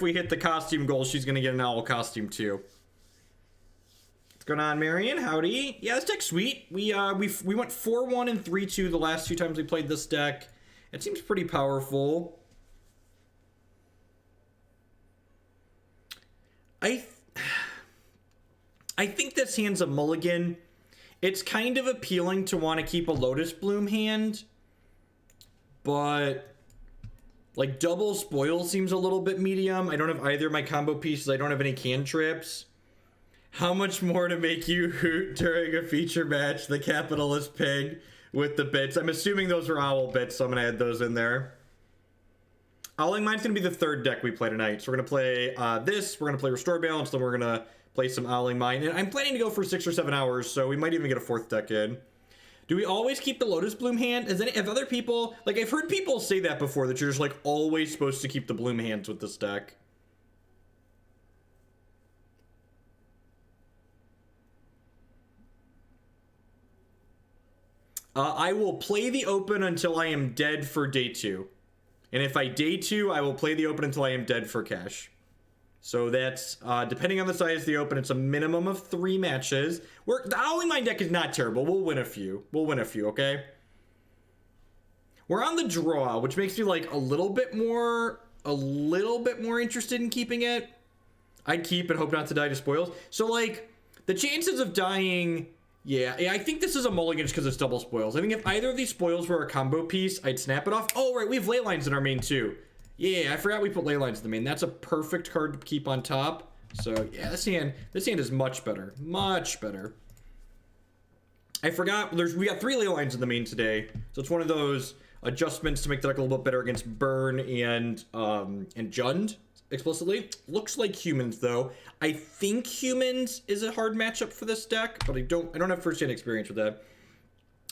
we hit the costume goal, she's gonna get an owl costume too. What's going on, Marion? Howdy. Yeah, this deck's sweet. We went 4-1 and 3-2 the last 2 times we played this deck. It seems pretty powerful. I think this hand's a mulligan. It's kind of appealing to want to keep a Lotus Bloom hand, but like double spoil seems a little bit medium. I don't have either of my combo pieces. I don't have any cantrips. How much more to make you hoot during a feature match? The capitalist pig with the bits. I'm assuming those are owl bits, so I'm gonna add those in there. Owling Mine's gonna be the 3rd deck we play tonight. So we're gonna play this, we're gonna play Restore Balance, then we're gonna play some Owling Mine. And I'm planning to go for 6 or 7 hours, so we might even get a 4th deck in. Do we always keep the Lotus Bloom hand? Have other people, like I've heard people say that before, that you're just like always supposed to keep the Bloom hands with this deck. I will play the open until I am dead for day 2. And if I day 2, I will play the open until I am dead for cash. So that's, depending on the size of the open, it's a minimum of 3 matches. The Owling Mine deck is not terrible. We'll win a few. Okay? We're on the draw, which makes me like a little bit more interested in keeping it. I'd keep and hope not to die to spoils. So like, the chances of dying... Yeah, I think this is a mulligan just because it's double spoils. I think if either of these spoils were a combo piece, I'd snap it off. Oh, right, we have Leylines in our main too. Yeah, I forgot we put Leylines in the main. That's a perfect card to keep on top. So, yeah, this hand is much better. Much better. I forgot, we got 3 Leylines in the main today. So it's one of those adjustments to make the deck a little bit better against Burn and Jund. Explicitly. Looks like Humans though. I think Humans is a hard matchup for this deck, but I don't have first-hand experience with that.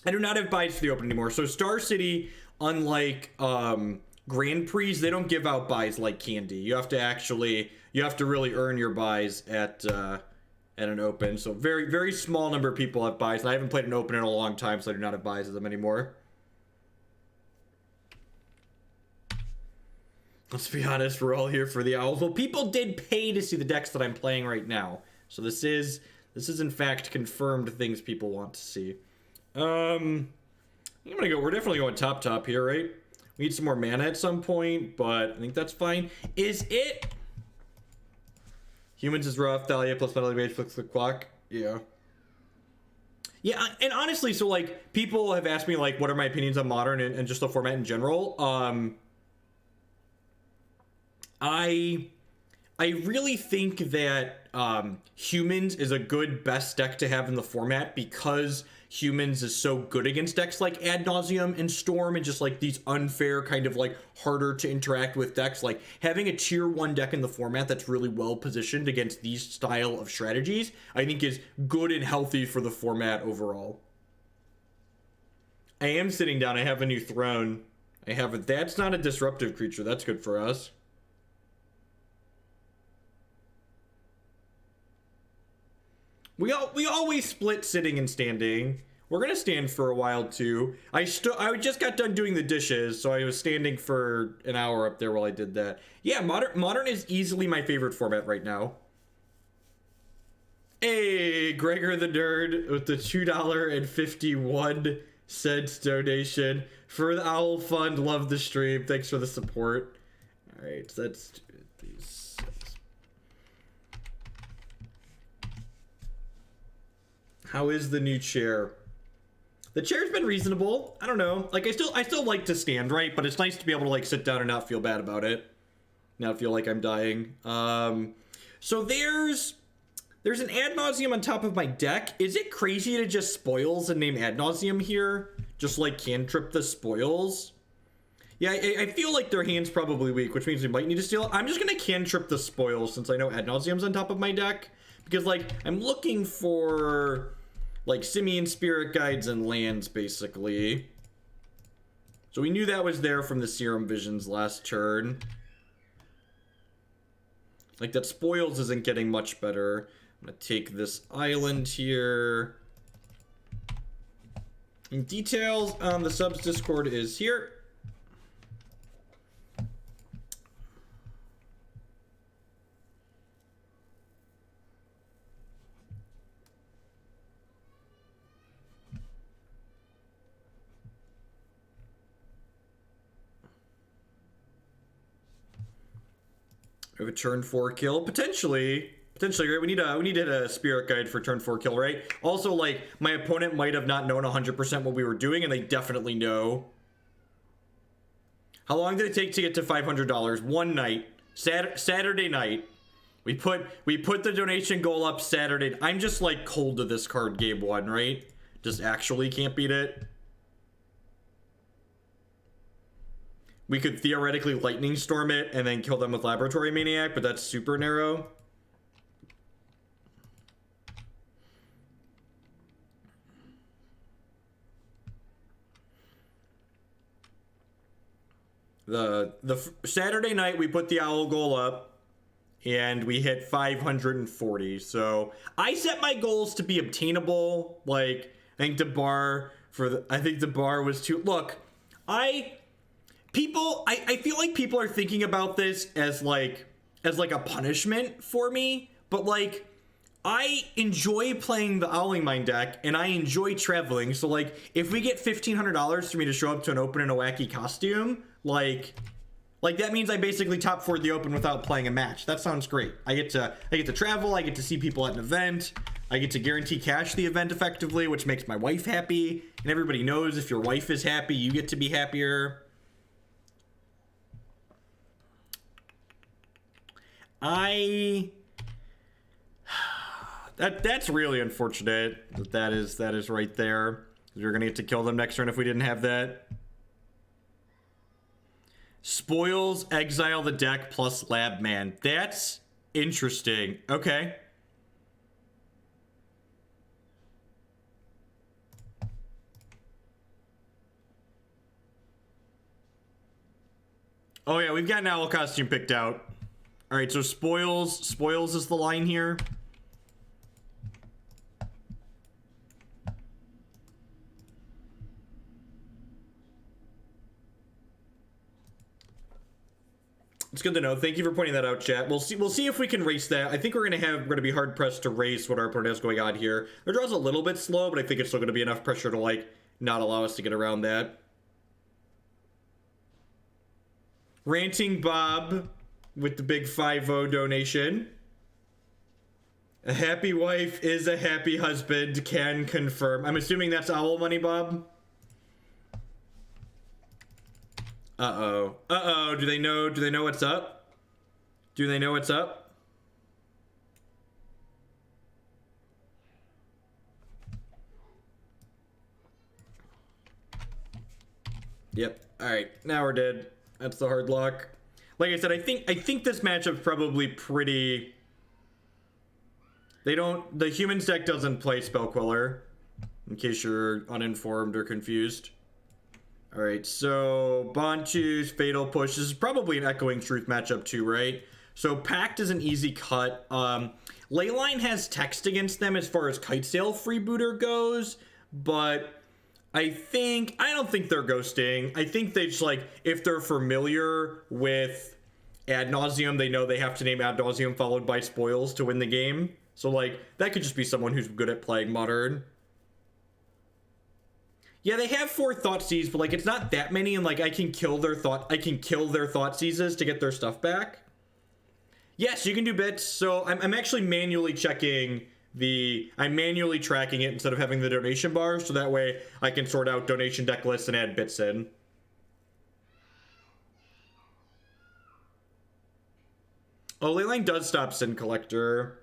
I do not have buys for the open anymore. So Star City, unlike Grand Prix, they don't give out buys like candy. You have to really earn your buys at an open. So very, very small number of people have buys. And I haven't played an open in a long time, so I do not have buys of them anymore. Let's be honest, we're all here for the owls. Well, people did pay to see the decks that I'm playing right now. So this is in fact confirmed things people want to see. We're definitely going top here, right? We need some more mana at some point, but I think that's fine. Is it? Humans is rough, Thalia plus Metal Rage, flicks the clock. Yeah. Yeah, and honestly, so like, people have asked me like, what are my opinions on Modern and just the format in general? I really think that Humans is a good best deck to have in the format because Humans is so good against decks like Ad Nauseam and Storm and just like these unfair kind of like harder to interact with decks. Like having a tier 1 deck in the format that's really well positioned against these style of strategies, I think is good and healthy for the format overall. I am sitting down. I have a new throne. That's not a disruptive creature. That's good for us. We always split sitting and standing. We're gonna stand for a while too. I just got done doing the dishes, so I was standing for an hour up there while I did that. Yeah, modern is easily my favorite format right now. Hey, Gregor the Nerd with the $2.51 donation for the Owl Fund. Love the stream. Thanks for the support. All right, so that's these. How is the new chair? The chair's been reasonable. I don't know. Like I still like to stand, right? But it's nice to be able to like sit down and not feel bad about it. Not feel like I'm dying. So there's an Ad Nauseam on top of my deck. Is it crazy to just spoils and name Ad Nauseam here? Just like cantrip the spoils? Yeah, I feel like their hand's probably weak, which means we might need to steal. I'm just gonna cantrip the spoils since I know Ad Nauseam's on top of my deck. Because like, I'm looking for like Simian spirit guides and lands basically. So we knew that was there from the Serum Visions last turn. Like that spoils isn't getting much better. I'm gonna take this island here. And details on the subs Discord is here. We have a turn 4 kill, potentially, right? We need to hit a spirit guide for turn 4 kill, right? Also, like, my opponent might have not known 100% what we were doing, and they definitely know. How long did it take to get to $500? One night, Saturday night. We put the donation goal up Saturday. I'm just like cold to this card game one, right? Just actually can't beat it. We could theoretically lightning storm it and then kill them with Laboratory Maniac, but that's super narrow. The Saturday night we put the owl goal up and we hit 540. So I set my goals to be obtainable. Like, I think the bar was too, look, I feel like people are thinking about this as like a punishment for me, but like, I enjoy playing the Owling Mine deck and I enjoy traveling. So like, if we get $1,500 for me to show up to an open in a wacky costume, like that means I basically top 4 the open without playing a match. That sounds great. I get to travel, I get to see people at an event, I get to guarantee cash the event effectively, which makes my wife happy. And everybody knows if your wife is happy, you get to be happier. That's really unfortunate that is right there. You're gonna get to kill them next turn if we didn't have that. Spoils, exile the deck plus Lab Man. That's interesting. Okay. Oh yeah, we've got an owl costume picked out. All right, so spoils is the line here. It's good to know. Thank you for pointing that out, chat. We'll see if we can race that. I think we're gonna be hard pressed to race what our opponent has going on here. Their draw's a little bit slow, but I think it's still gonna be enough pressure to like not allow us to get around that. Ranting Bob with the big 5-0 donation. A happy wife is a happy husband, can confirm. I'm assuming that's owl money, Bob. Uh-oh. Uh-oh. Do they know what's up? Do they know what's up? Yep. All right. Now we're dead. That's the hard lock. Like I said, I think this matchup's probably pretty. The humans deck doesn't play Spellquiller, in case you're uninformed or confused. All right, so Bontu's Fatal Push. This is probably an Echoing Truth matchup too, right? So Pact is an easy cut. Leyline has text against them as far as Kitesail Freebooter goes, but I don't think they're ghosting. I think they just like, if they're familiar with Ad Nauseam, they know they have to name Ad Nauseam followed by spoils to win the game. So like, that could just be someone who's good at playing Modern. Yeah, they have 4 Thoughtseize, but like it's not that many, and like I can kill their Thoughtseizes to get their stuff back. Yes, you can do bits. So I'm actually manually checking I'm manually tracking it instead of having the donation bar, so that way I can sort out donation deck lists and add bits in. Oh, Leyline does stop Sin Collector.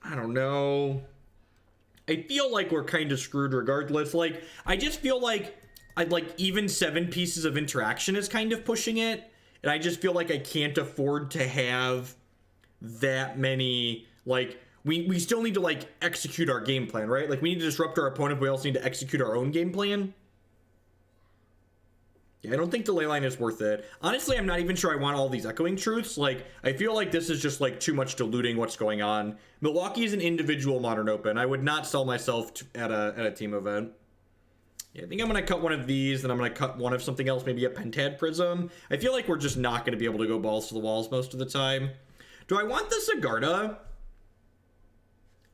I don't know. I feel like we're kind of screwed regardless. Like, I just feel like even 7 pieces of interaction is kind of pushing it. And I just feel like I can't afford to have that many, like, we still need to, like, execute our game plan, right? Like, we need to disrupt our opponent, but we also need to execute our own game plan. Yeah, I don't think the Leyline is worth it. Honestly, I'm not even sure I want all these Echoing Truths. Like, I feel like this is just, like, too much diluting what's going on. Milwaukee is an individual Modern Open. I would not sell myself at a team event. Yeah, I think I'm going to cut one of these, and I'm going to cut one of something else, maybe a Pentad Prism. I feel like we're just not going to be able to go balls to the walls most of the time. Do I want the Sigarda?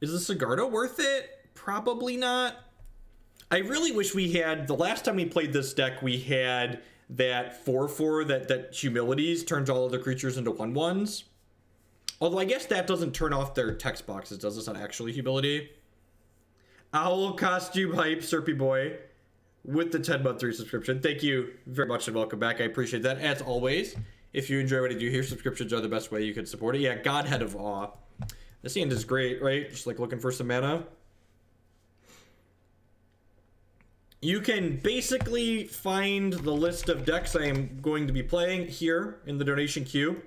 Is the Sigarda worth it? Probably not. I really wish we had, the last time we played this deck, we had that 4/4 that Humilities turns all other creatures into 1/1s. Although I guess that doesn't turn off their text boxes, does this on actual humility? Owl costume hype, Serpy boy, with the 10-month resubscription. Thank you very much and welcome back. I appreciate that. As always, if you enjoy what I do here, subscriptions are the best way you can support it. Yeah, Godhead of Awe. This hand is great, right? Just like looking for some mana. You can basically find the list of decks I am going to be playing here in the donation queue.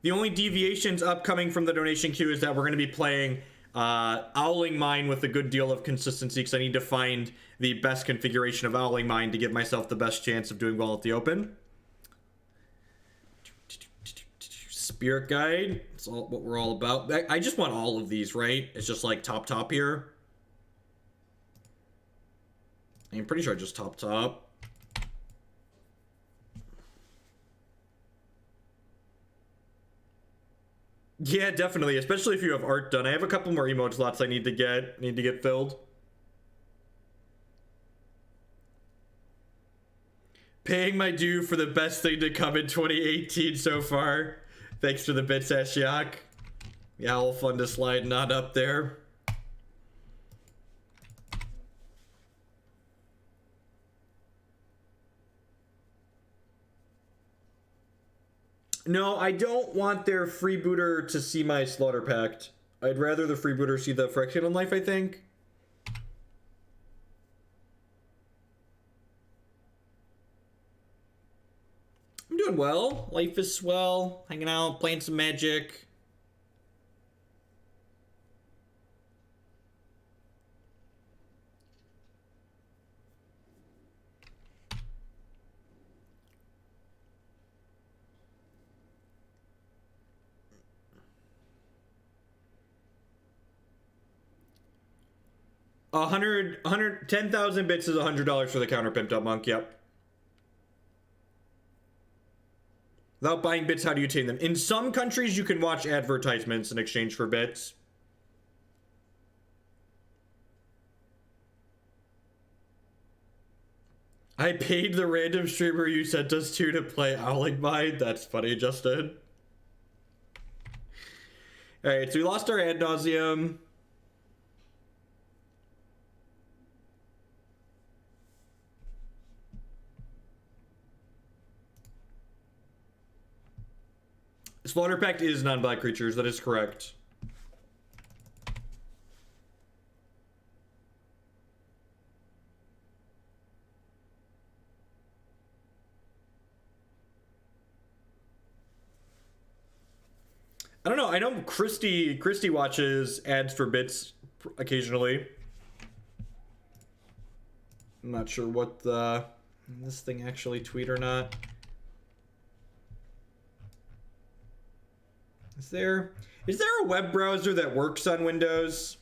The only deviations upcoming from the donation queue is that we're going to be playing Owling Mine with a good deal of consistency because I need to find the best configuration of Owling Mine to give myself the best chance of doing well at the Open. Spirit Guide, that's all what we're all about. I just want all of these, right? It's just like top here. I'm pretty sure I just top. Yeah, definitely, especially if you have art done. I have a couple more emote slots I need to get filled. Paying my due for the best thing to come in 2018 so far. Thanks to the bits, Ashiok. Yeah, all fun to slide not up there. No, I don't want their freebooter to see my Slaughter Pact. I'd rather the freebooter see the Phyrexian Unlife, I think. I'm doing well. Life is swell. Hanging out, playing some Magic. $10,000 bits is $100 for the counter pimped up monk. Yep. Without buying bits, how do you obtain them? In some countries, you can watch advertisements in exchange for bits. I paid the random streamer you sent us to play Owling Mine. That's funny, Justin. Alright, so we lost our Ad Nauseam. Slaughter Pact is non-black creatures, that is correct. I don't know, I know Christy watches ads for bits occasionally. I'm not sure what this thing actually tweet or not. Is there a web browser that works on Windows?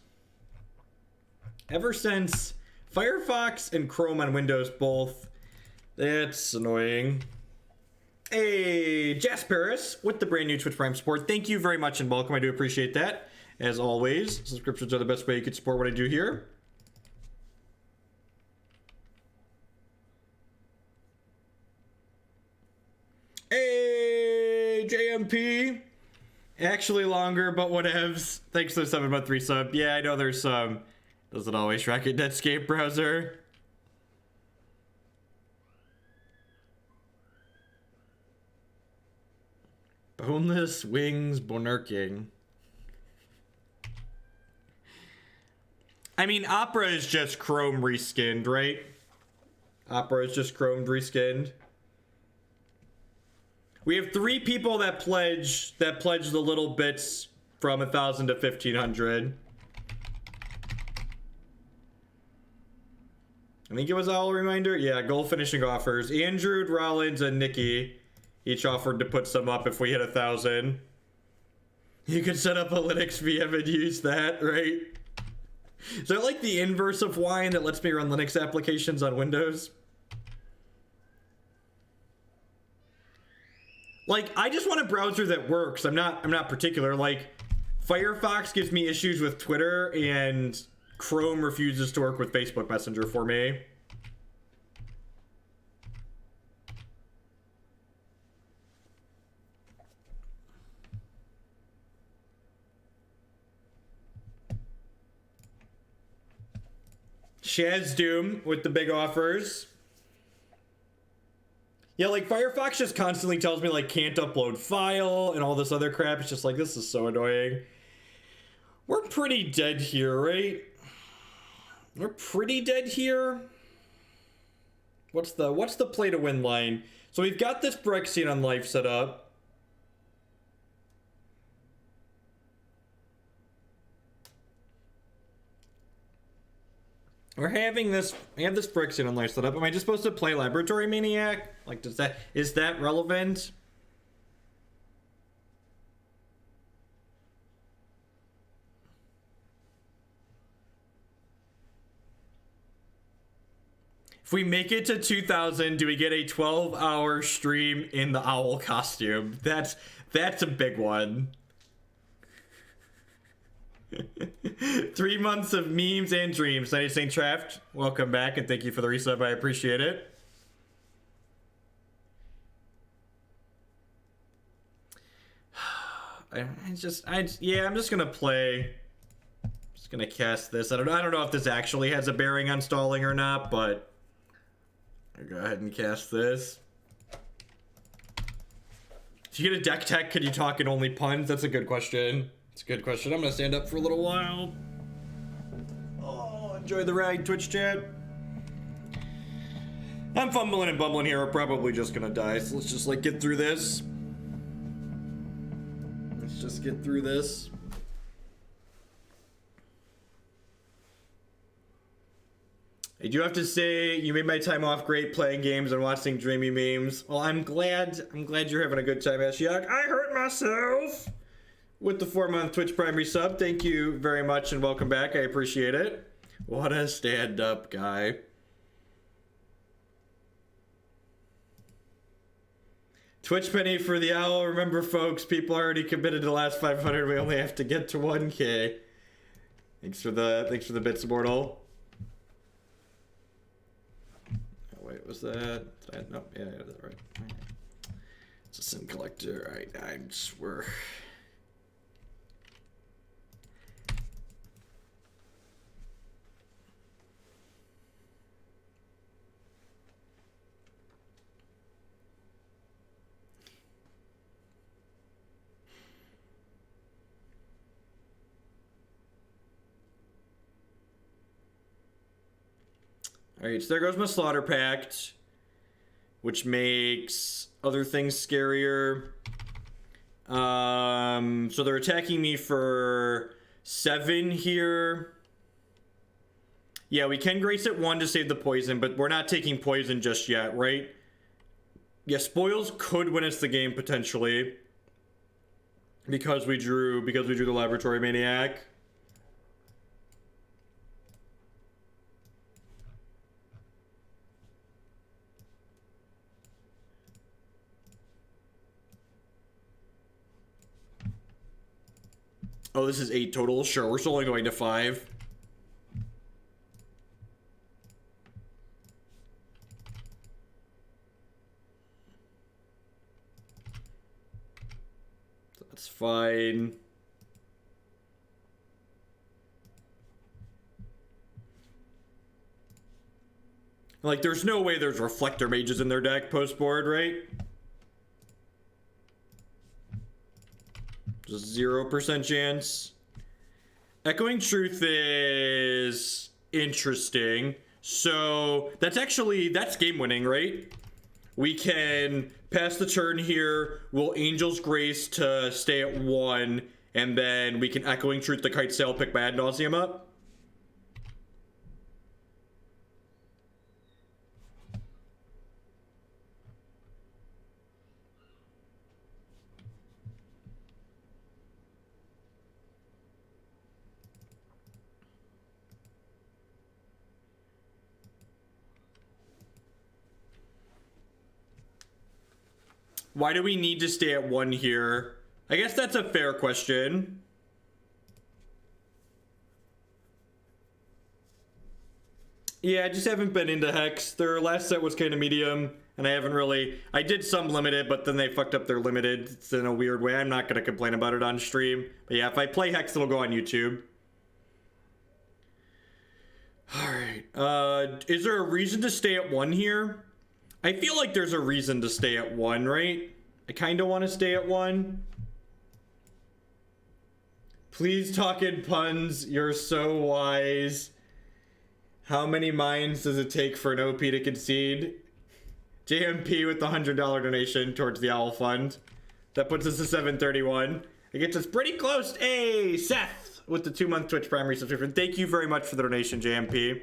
Ever since Firefox and Chrome on Windows both, that's annoying. Hey, Jasperis with the brand new Twitch Prime support. Thank you very much and welcome. I do appreciate that. As always, subscriptions are the best way you can support what I do here. Hey, JMP. Actually longer, but whatevs. Thanks for the 7-month resub. Yeah, I know there's some. Doesn't always track it. Netscape browser. Boneless wings bonurking. I mean, Opera is just Chrome reskinned, right? Opera is just Chrome reskinned. We have 3 people that pledge the little bits from 1,000 to 1,500. I think it was all a reminder. Yeah, goal finishing offers. Andrew, Rollins, and Nikki each offered to put some up if we hit 1,000. You could set up a Linux VM and use that, right? Is that like the inverse of Wine that lets me run Linux applications on Windows? Like, I just want a browser that works. I'm not particular. Like, Firefox gives me issues with Twitter, and Chrome refuses to work with Facebook Messenger for me. Shazdoom with the big offers. Yeah, like Firefox just constantly tells me like can't upload file and all this other crap. It's just like, this is so annoying. We're pretty dead here, right? We're pretty dead here. What's the play to win line? So we've got this Phyrexian Unlife set up. We have this Phyrexian Unlife set up. Am I just supposed to play Laboratory Maniac? Like, is that relevant? If we make it to 2,000, do we get a 12-hour stream in the owl costume? That's a big one. 3 months of memes and dreams. Night Saint Trapped, welcome back and thank you for the resub. I appreciate it. I'm just gonna play. Just gonna cast this. I don't know if this actually has a bearing on stalling or not, but I'll go ahead and cast this. If you get a deck tech, could you talk in only puns? That's a good question. It's a good question. I'm gonna stand up for a little while. Oh, enjoy the ride, Twitch chat. I'm fumbling and bumbling here. We're probably just gonna die. So let's just like get through this. Let's just get through this. I do have to say, you made my time off great playing games and watching dreamy memes. Well, I'm glad you're having a good time, Ashiok. I hurt myself with the 4-month Twitch primary sub. Thank you very much and welcome back. I appreciate it. What a stand-up guy. Twitch penny for the owl. Remember, folks, people already committed to the last 500. We only have to get to 1K. Thanks for the bits, Immortal. Oh, wait, was that? Nope. Yeah, that's right. It's a sim collector. I swear. Alright, so there goes my Slaughter Pact, which makes other things scarier. So they're attacking me for 7 here. Yeah, we can grace at 1 to save the poison, but we're not taking poison just yet, right? Yeah, spoils could win us the game potentially. Because we drew the Laboratory Maniac. Oh, this is 8 total. Sure, we're still only going to 5. That's fine. Like, there's no way there's Reflector Mages in their deck post-board, right? Just 0% chance. Echoing Truth is interesting. So that's game winning, right? We can pass the turn here. We'll Angel's Grace to stay at 1, and then we can Echoing Truth the Kite Sail, pick my Ad Nauseam up. Why do we need to stay at 1 here? I guess that's a fair question. Yeah, I just haven't been into Hex. Their last set was kind of medium, and I did some limited, but then they fucked up their limited. It's in a weird way. I'm not going to complain about it on stream. But yeah, if I play Hex, it'll go on YouTube. Alright, is there a reason to stay at 1 here? I feel like there's a reason to stay at 1, right? I kind of want to stay at 1. Please talk in puns. You're so wise. How many mines does it take for an OP to concede? JMP with the $100 donation towards the Owl Fund. That puts us to 731. It gets us pretty close. Hey, Seth with the 2-month Twitch primary subscription. Thank you very much for the donation, JMP.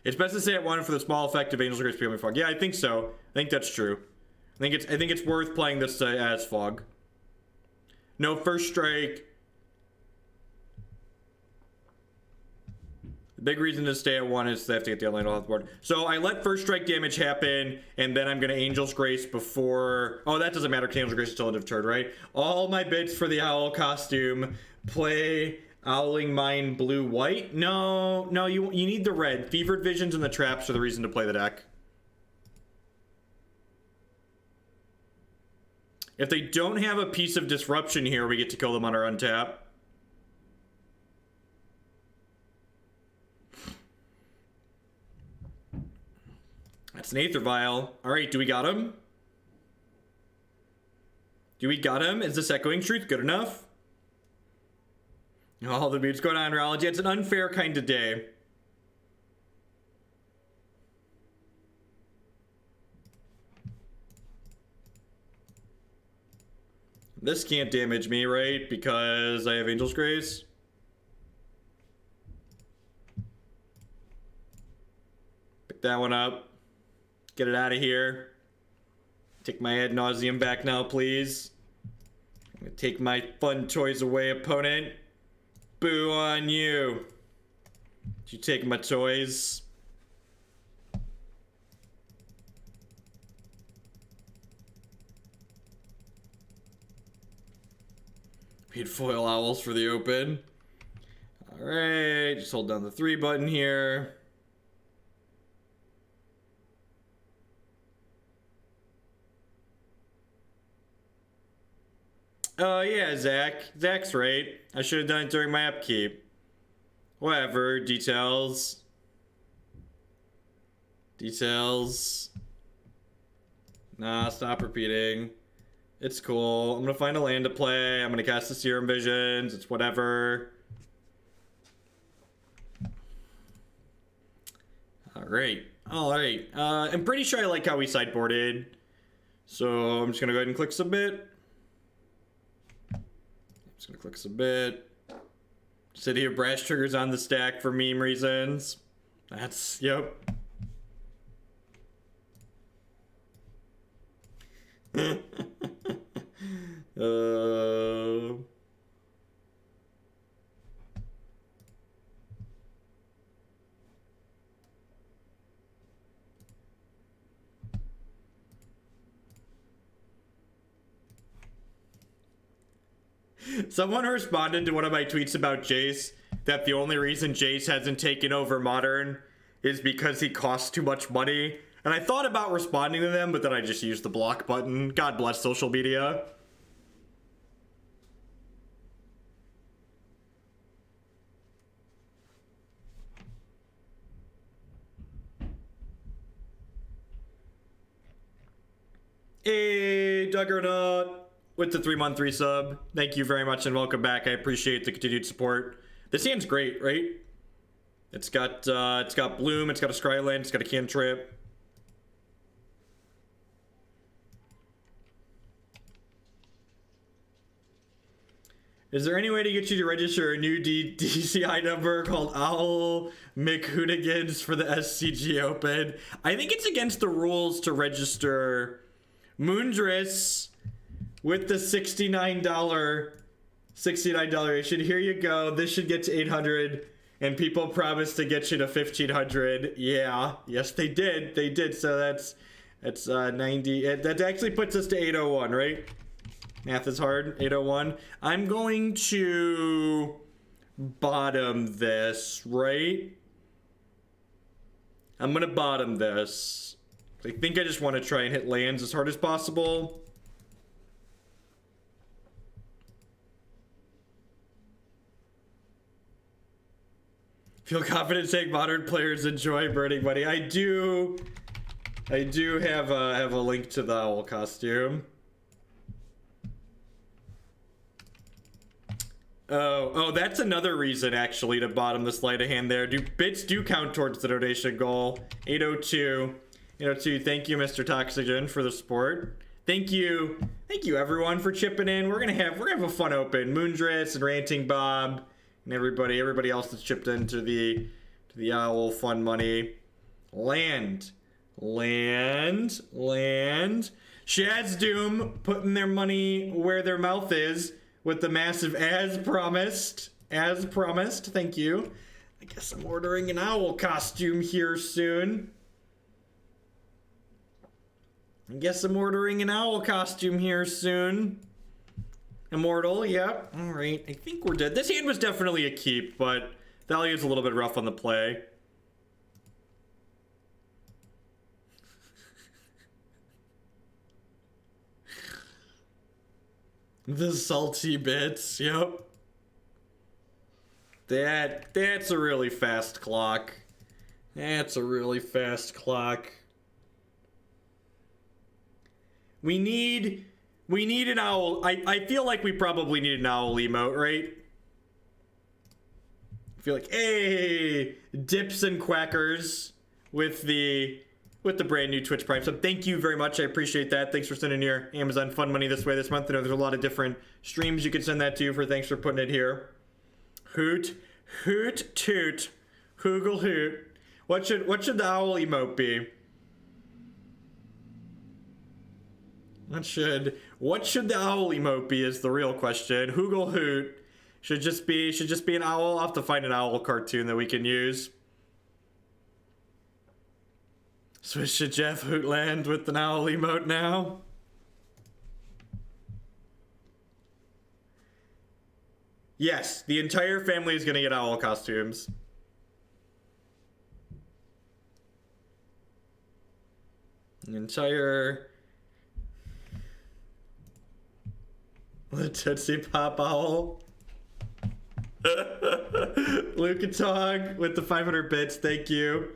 It's best to stay at 1 for the small effect of Angel's Grace becoming Fog. Yeah, I think so. I think that's true. I think it's worth playing this as Fog. No first strike. The big reason to stay at 1 is they have to get the outline off the board. So I let first strike damage happen, and then I'm going to Angel's Grace before... Oh, that doesn't matter because Angel's Grace is still end of turn, right? All my bits for the Owl costume. Play Owling Mine blue-white? No, you need the red. Fevered Visions and the Traps are the reason to play the deck. If they don't have a piece of disruption here, we get to kill them on our untap. That's an Aether Vial. Alright, do we got him? Do we got him? Is this Echoing Truth good enough? All the beats going on, Neurology. It's an unfair kind of day. This can't damage me, right? Because I have Angel's Grace. Pick that one up. Get it out of here. Take my Ad Nauseam back now, please. I'm gonna take my fun toys away, opponent. Boo on you. Did you take my toys? Paid foil owls for the open. Alright, just hold down the 3 button here. Oh yeah, Zach's right. I should have done it during my upkeep. Whatever, details. Nah, stop repeating. It's cool. I'm gonna find a land to play. I'm gonna cast the Serum Visions. It's whatever. Alright. I'm pretty sure I like how we sideboarded. So I'm just gonna go ahead and click submit. Just gonna click submit. Sit here, brash triggers on the stack for meme reasons. That's, yep. Someone responded to one of my tweets about Jace that the only reason Jace hasn't taken over Modern is because he costs too much money. And I thought about responding to them, but then I just used the block button. God bless social media. Hey, Duggernaut with the 3-month resub. Thank you very much and welcome back. I appreciate the continued support. This hand's great, right? It's got Bloom, it's got a Scryland, it's got a Cantrip. Is there any way to get you to register a new DCI number called Owl McHoonigans for the SCG Open? I think it's against the rules to register Moondress with the $69 issue. Here you go. This should get to 800, and people promised to get you to 1500. Yeah, yes they did. They did. So that's 90. That actually puts us to 801, right? Math is hard. 801. I'm going to bottom this, right? I'm gonna bottom this. I think I just want to try and hit lands as hard as possible. Feel confident saying modern players enjoy burning money. I do have a link to the owl costume. Oh, that's another reason actually to bottom the sleight of hand there. Bits do count towards the donation goal. 802. 802, thank you, Mr. Toxygen, for the support. Thank you everyone for chipping in. We're gonna have a fun open. Moondress and Ranting Bob and everybody else that's chipped into the owl fun money. Land. Shaz Doom putting their money where their mouth is with the massive as promised. Thank you. I guess I'm ordering an owl costume here soon. Immortal, yep. All right, I think we're dead. This hand was definitely a keep, but Thalia's a little bit rough on the play. The salty bits, yep. That's a really fast clock. We need an owl. I feel like we probably need an owl emote, right? I feel like, hey, dips and quackers with the brand new Twitch Prime sub. Thank you very much. I appreciate that. Thanks for sending your Amazon fun money this way this month. I know there's a lot of different streams you could send that to. Thanks for putting it here. Hoot, toot, hoogle hoot. What should the owl emote be? What should the owl emote be is the real question. Hoogle hoot should just be an owl. I'll have to find an owl cartoon that we can use. Switch to Jeff Hootland with an owl emote now. Yes, the entire family is gonna get owl costumes. The entire the Tootsie Pop owl. Lucatog with the 500 bits, thank you.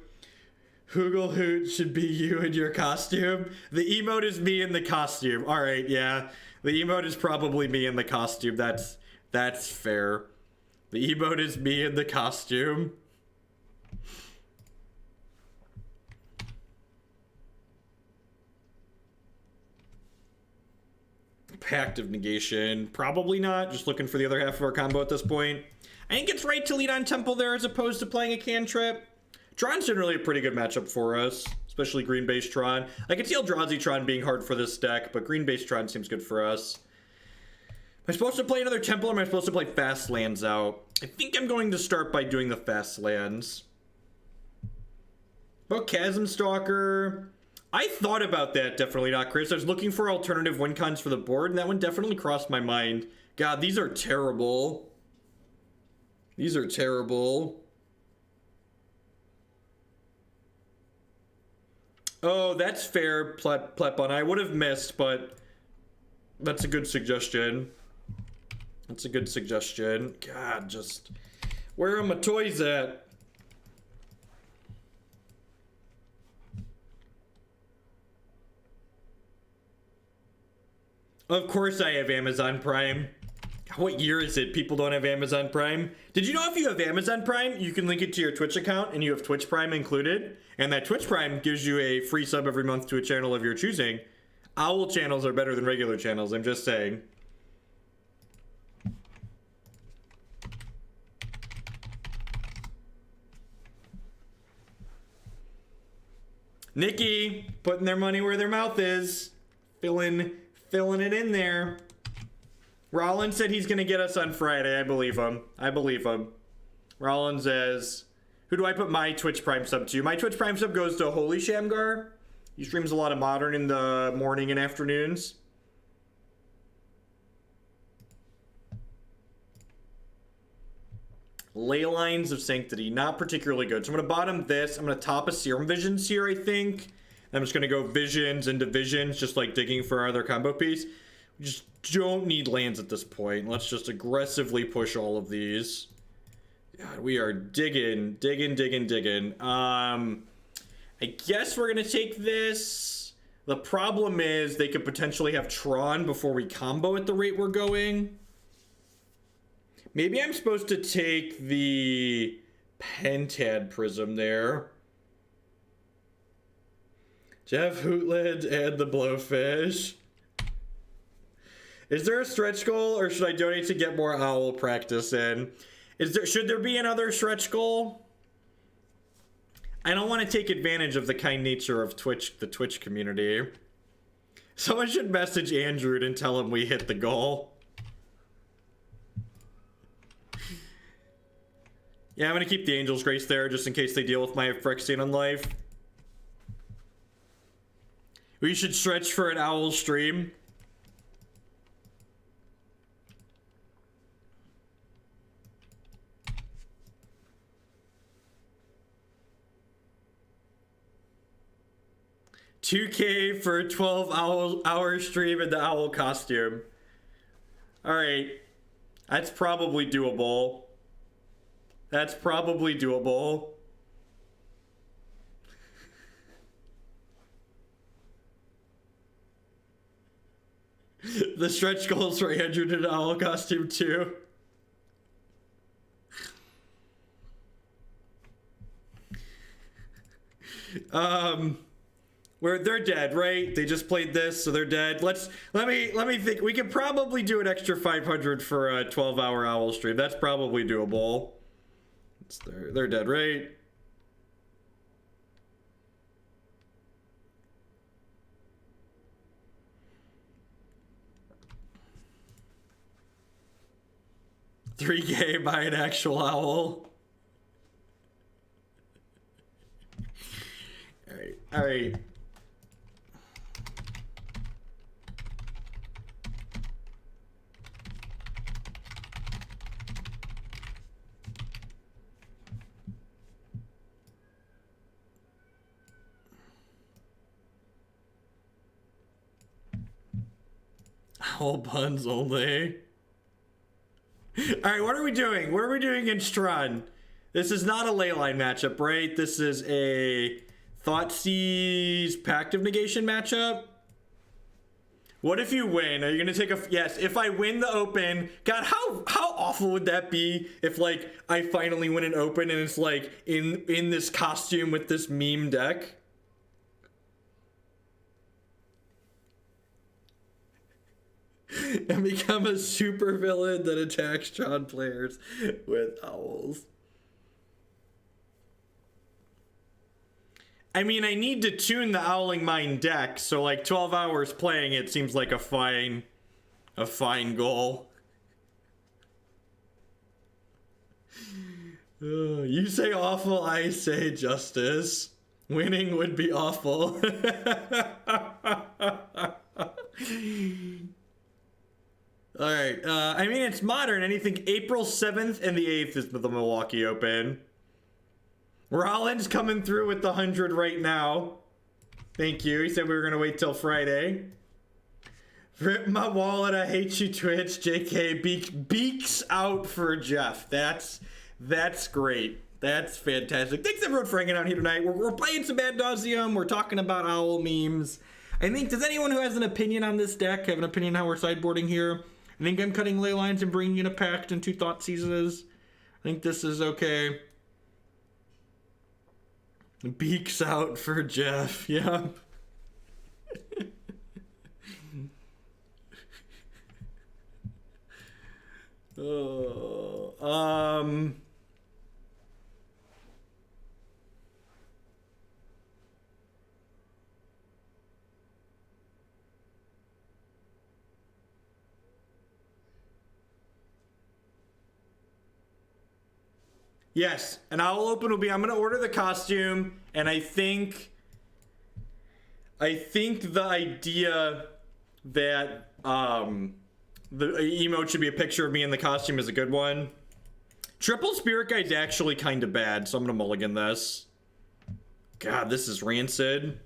Hoogle Hoot should be you in your costume. The emote is me in the costume. All right, yeah. The emote is probably me in the costume. That's fair. The emote is me in the costume. Pact of Negation. Probably not. Just looking for the other half of our combo at this point. I think it's right to lead on Temple there as opposed to playing a cantrip. Tron's generally a pretty good matchup for us, especially green base Tron. I could see Eldrazi Tron being hard for this deck, but green base Tron seems good for us. Am I supposed to play another Temple or am I supposed to play fast lands out? I think I'm going to start by doing the fast lands. About Chasm Stalker. I thought about that, definitely not, Chris. I was looking for alternative win cons for the board, and that one definitely crossed my mind. God, these are terrible. Oh, that's fair, Plepon. I would have missed, but that's a good suggestion. God, just... where are my toys at? Of course I have Amazon Prime. What year is it? People don't have Amazon Prime? Did you know if you have Amazon Prime, you can link it to your Twitch account and you have Twitch Prime included? And that Twitch Prime gives you a free sub every month to a channel of your choosing. Owl channels are better than regular channels, I'm just saying. Nikki, putting their money where their mouth is. Filling it in there. Rollins said he's going to get us on Friday. I believe him. Rollins says, who do I put my Twitch Prime sub to? My Twitch Prime sub goes to Holy Shamgar. He streams a lot of Modern in the morning and afternoons. Leylines of Sanctity, not particularly good. So I'm going to bottom this. I'm going to top a Serum Visions here, I think. I'm just going to go Visions into Visions, just like digging for our other combo piece. We just don't need lands at this point. Let's just aggressively push all of these. God, we are digging. I guess we're gonna take this. The problem is they could potentially have Tron before we combo at the rate we're going. Maybe I'm supposed to take the Pentad Prism there. Jeff Hootland and the Blowfish. Is there a stretch goal, or should I donate to get more owl practice in? Should there be another stretch goal? I don't want to take advantage of the kind nature of the Twitch community. Someone should message Andrew and tell him we hit the goal. Yeah, I'm gonna keep the Angel's Grace there just in case they deal with my Phyrexian Unlife. We should stretch for an owl stream. $2K for a 12-hour stream in the owl costume. Alright. That's probably doable. That's probably doable. The stretch goals for Andrew in an owl costume too. Where they're dead, right? They just played this, so they're dead. Let me think. We could probably do an extra 500 for a 12-hour owl stream. That's probably doable. They're dead, right? $3K by an actual owl. All right. Owl buns only. Alright, what are we doing? What are we doing against Tron? This is not a Leyline matchup, right? This is a Thoughtseize Pact of Negation matchup. What if you win? Are you gonna take a... Yes, if I win the open... God, how awful would that be if, like, I finally win an open and it's, like, in this costume with this meme deck? And become a super villain that attacks Tron players with owls. I mean, I need to tune the Owling Mine deck, so like 12 hours playing it seems like a fine goal. You say awful, I say justice. Winning would be awful. Alright, I mean, it's modern. Anything April 7th and the 8th is the Milwaukee Open. Rollins coming through with the 100 right now. Thank you. He said we were going to wait till Friday. Rip my wallet, I hate you, Twitch. JK beaks out for Jeff. That's great. That's fantastic. Thanks everyone for hanging out here tonight. We're playing some Ad Nauseam. We're talking about owl memes. I think, does anyone who has an opinion on this deck have an opinion how we're sideboarding here? I think I'm cutting ley lines and bringing in a Pact and 2 Thoughtseizes. I think this is okay. Beaks out for Jeff. Yep. Yes, an owl open will be, I'm going to order the costume, and I think the idea that the emote should be a picture of me in the costume is a good one. Triple Spirit Guide's actually kind of bad, so I'm going to mulligan this. God, this is rancid.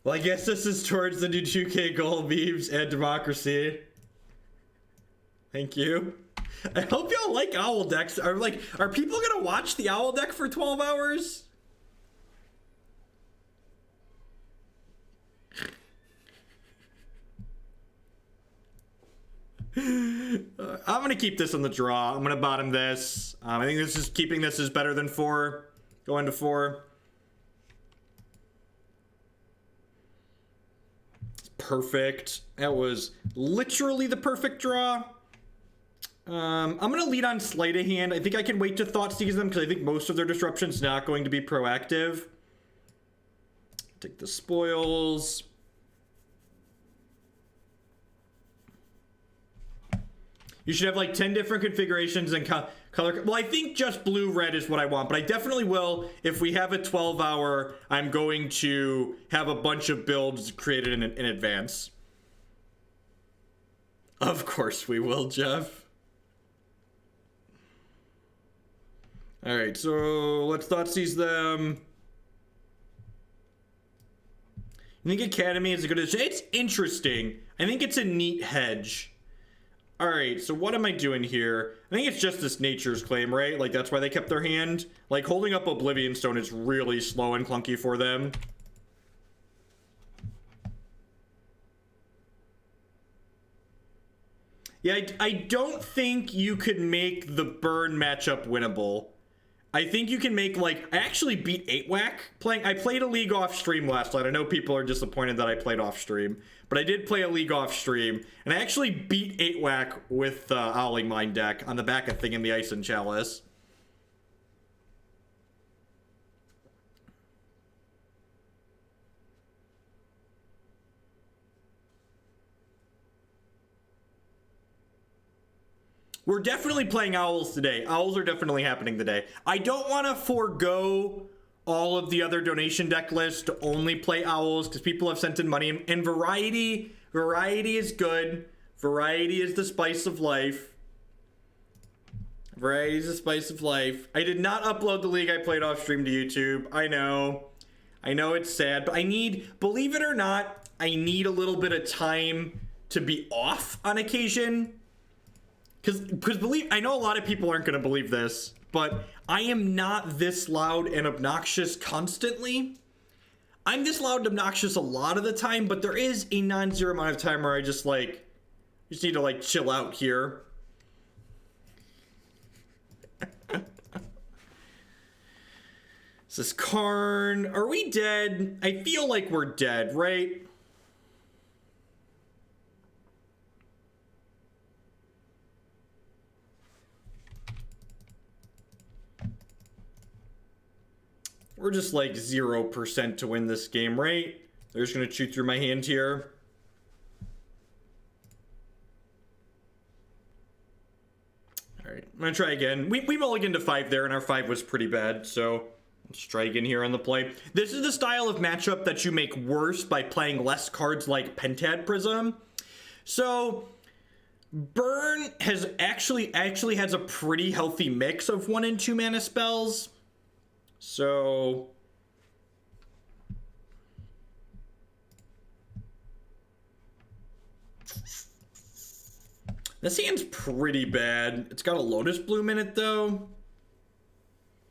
Well, I guess this is towards the new 2K goal memes and democracy. Thank you. I hope y'all like owl decks. Are people gonna watch the owl deck for 12 hours? I'm gonna keep this on the draw. I'm gonna bottom this. I think keeping this is better than 4. Going to 4. Perfect. That was literally the perfect draw. I'm gonna lead on Sleight of Hand. I think I can wait to Thoughtseize them because I think most of their disruption's not going to be proactive. Take the spoils. You should have like 10 different configurations and color. Well, I think just blue-red is what I want, but I definitely will. If we have a 12-hour, I'm going to have a bunch of builds created in advance. Of course we will, Jeff. All right, so let's Thoughtseize them. I think Academy is a good addition. It's interesting. I think it's a neat hedge. All right, so what am I doing here? I think it's just this Nature's Claim, right? Like, that's why they kept their hand. Like, holding up Oblivion Stone is really slow and clunky for them. Yeah, I don't think you could make the burn matchup winnable. I think you can make, like, I actually beat 8-Whack playing. I played a league off stream last night. I know people are disappointed that I played off stream, but I did play a league off stream, and I actually beat 8-Whack with the Owling Mine deck on the back of Thing in the Ice and Chalice. We're definitely playing Owls today. Owls are definitely happening today. I don't want to forego all of the other donation deck lists to only play Owls because people have sent in money. And variety is good. Variety is the spice of life. Variety is the spice of life. I did not upload the league I played off stream to YouTube. I know it's sad, but I need, believe it or not, I need a little bit of time to be off on occasion. Because I know a lot of people aren't going to believe this, but I am not this loud and obnoxious constantly. I'm this loud and obnoxious a lot of the time, but there is a non-zero amount of time where I just need to chill out here. This is Karn. Are we dead? I feel like we're dead, right? We're just like 0% to win this game, right? They're just gonna chew through my hand here. All right, I'm gonna try again. We mulliganed to 5 there, and our 5 was pretty bad, so let's try again here on the play. This is the style of matchup that you make worse by playing less cards like Pentad Prism. So Burn has actually has a pretty healthy mix of 1 and 2 mana spells. So this hand's pretty bad. It's got a Lotus Bloom in it though.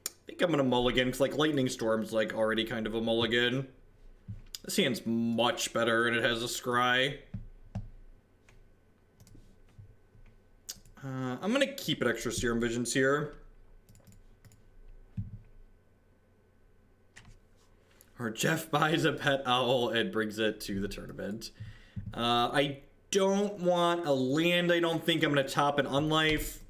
I think I'm gonna mulligan because like Lightning Storm's like already kind of a mulligan. This hand's much better and it has a scry. I'm gonna keep an extra Serum Visions here. Or Jeff buys a pet owl and brings it to the tournament. I don't want a land. I don't think I'm going to top an Unlife.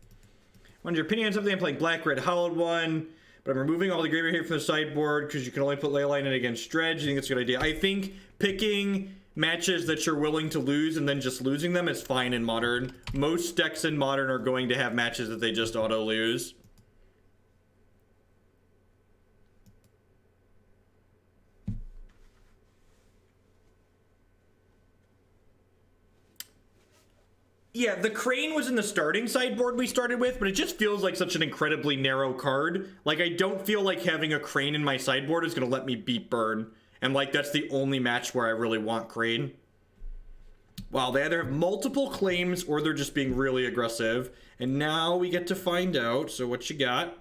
Want your opinion on something? I'm playing Black-Red Hollowed one, but I'm removing all the graveyard here from the sideboard because you can only put Leyline in against Dredge. I think that's a good idea. I think picking matches that you're willing to lose and then just losing them is fine in Modern. Most decks in Modern are going to have matches that they just auto-lose. Yeah, the Crane was in the starting sideboard we started with, but it just feels like such an incredibly narrow card. Like, I don't feel like having a Crane in my sideboard is going to let me beat Burn. And, like, that's the only match where I really want Crane. Wow, they either have multiple claims or they're just being really aggressive. And now we get to find out. So what you got?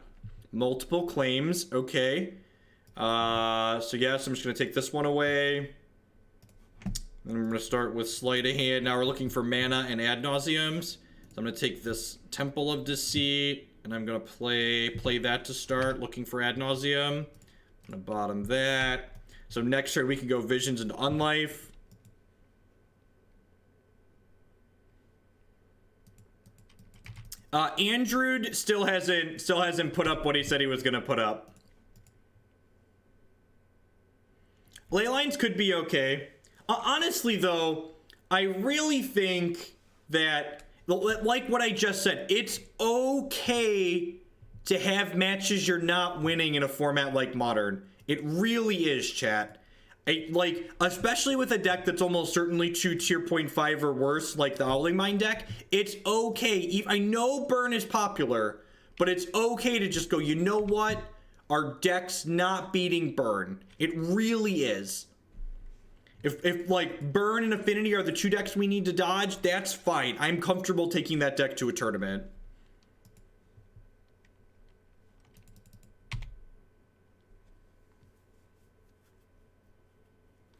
Multiple claims. Okay. So yes, I'm just going to take this one away. Then I'm going to start with Sleight of Hand. Now we're looking for mana and Ad Nauseams. So I'm going to take this Temple of Deceit, and I'm going to play that to start, looking for Ad Nauseam. I'm going to bottom that. So next turn we can go Visions into Unlife. Andrew still hasn't put up what he said he was gonna put up. Leylines could be okay. Honestly though, I really think that, like what I just said, it's okay to have matches you're not winning in a format like Modern. It really is, chat. Like, especially with a deck that's almost certainly 2 tier 0.5 or worse, like the Howling Mine deck, it's okay. I know burn is popular, but it's okay to just go, you know what? Our deck's not beating burn. It really is. If like burn and affinity are the 2 decks we need to dodge, that's fine. I'm comfortable taking that deck to a tournament.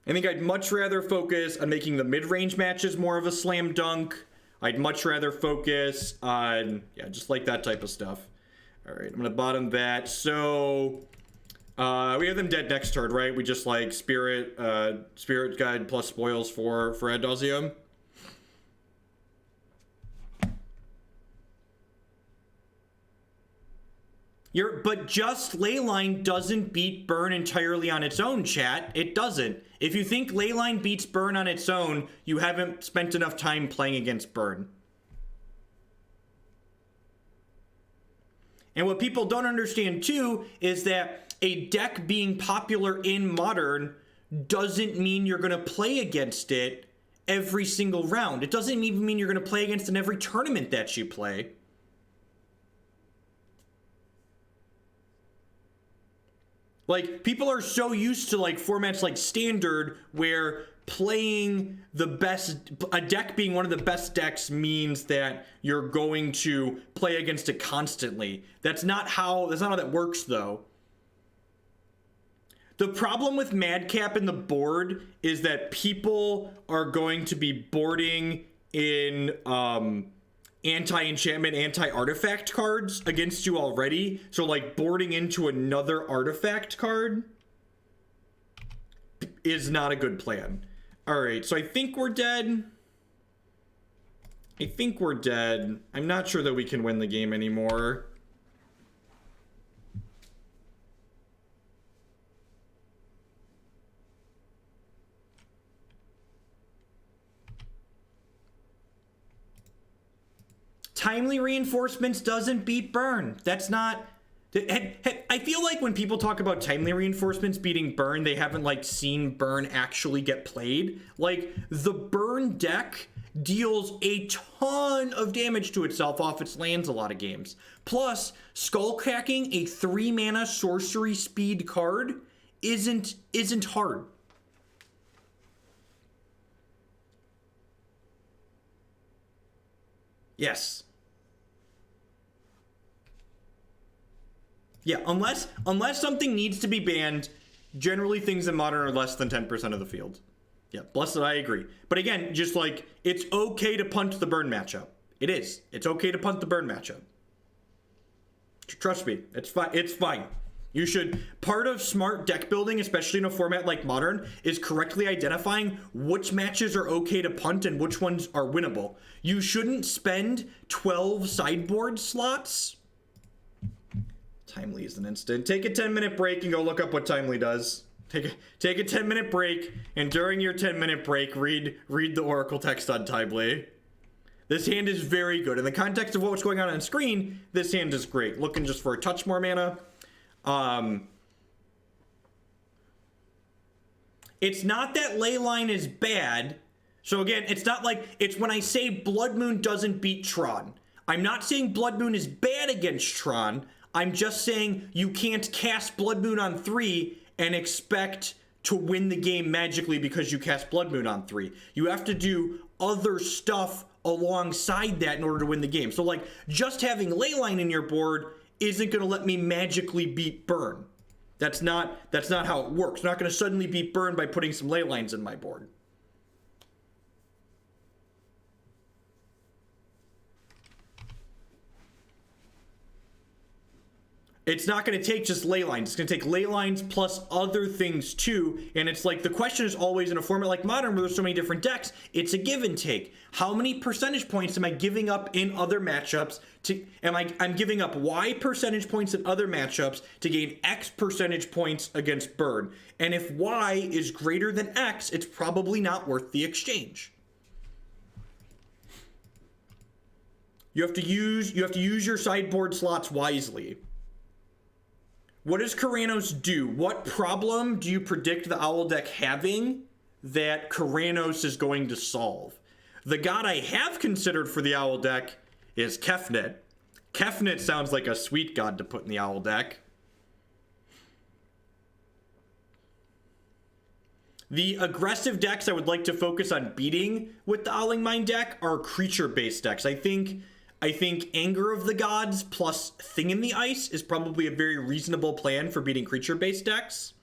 I think I'd much rather focus on making the mid-range matches more of a slam dunk. I'd much rather focus on, yeah, just like that type of stuff. All right, I'm gonna bottom that. So we have them dead next turn, right? We just like Spirit Guide plus spoils for Ad Nauseam. But just Leyline doesn't beat burn entirely on its own, chat. It doesn't. If you think Leyline beats burn on its own, you haven't spent enough time playing against burn. And what people don't understand too is that a deck being popular in Modern doesn't mean you're gonna play against it every single round. It doesn't even mean you're gonna play against it in every tournament that you play. Like, people are so used to, like, formats like Standard, where playing the best, a deck being one of the best decks means that you're going to play against it constantly. That's not how that works, though. The problem with Madcap in the board is that people are going to be boarding in, anti-enchantment, anti-artifact cards against you already. So like boarding into another artifact card is not a good plan. All right, so I think we're dead. I'm not sure that we can win the game anymore. Timely reinforcements doesn't beat burn. That's not... I feel like when people talk about timely reinforcements beating burn, they haven't like seen burn actually get played. Like, the burn deck deals a ton of damage to itself off its lands a lot of games. Plus, Skullcracking, a 3 mana sorcery speed card, isn't hard. Yes. Yeah, unless something needs to be banned, generally things in Modern are less than 10% of the field. Yeah, blessed, I agree. But again, just like, it's okay to punt the burn matchup. It is. It's okay to punt the burn matchup. Trust me, it's fine. It's fine. You should, part of smart deck building, especially in a format like Modern, is correctly identifying which matches are okay to punt and which ones are winnable. You shouldn't spend 12 sideboard slots. Timely is an instant. Take a 10-minute break and go look up what Timely does. Take a 10-minute break, and during your 10-minute break, read the Oracle text on Timely. This hand is very good. In the context of what's going on screen, this hand is great. Looking just for a touch more mana. It's not that Leyline is bad. So again, it's not like, it's when I say Blood Moon doesn't beat Tron. I'm not saying Blood Moon is bad against Tron. I'm just saying you can't cast Blood Moon on 3 and expect to win the game magically because you cast Blood Moon on 3. You have to do other stuff alongside that in order to win the game. So like just having Leyline in your board isn't going to let me magically beat Burn. That's not how it works. I'm not going to suddenly beat Burn by putting some Leylines in my board. It's not going to take just Leylines. It's going to take Leylines plus other things too. And it's like the question is always in a format like Modern where there's so many different decks, it's a give and take. How many percentage points am I giving up in other matchups to I'm giving up Y percentage points in other matchups to gain X percentage points against Burn. And if Y is greater than X, it's probably not worth the exchange. You have to use your sideboard slots wisely. What does Keranos do? What problem do you predict the Owl deck having that Keranos is going to solve? The god I have considered for the Owl deck is Kefnet. Kefnet sounds like a sweet god to put in the Owl deck. The aggressive decks I would like to focus on beating with the Owling Mine deck are creature-based decks. I think Anger of the Gods plus Thing in the Ice is probably a very reasonable plan for beating creature-based decks.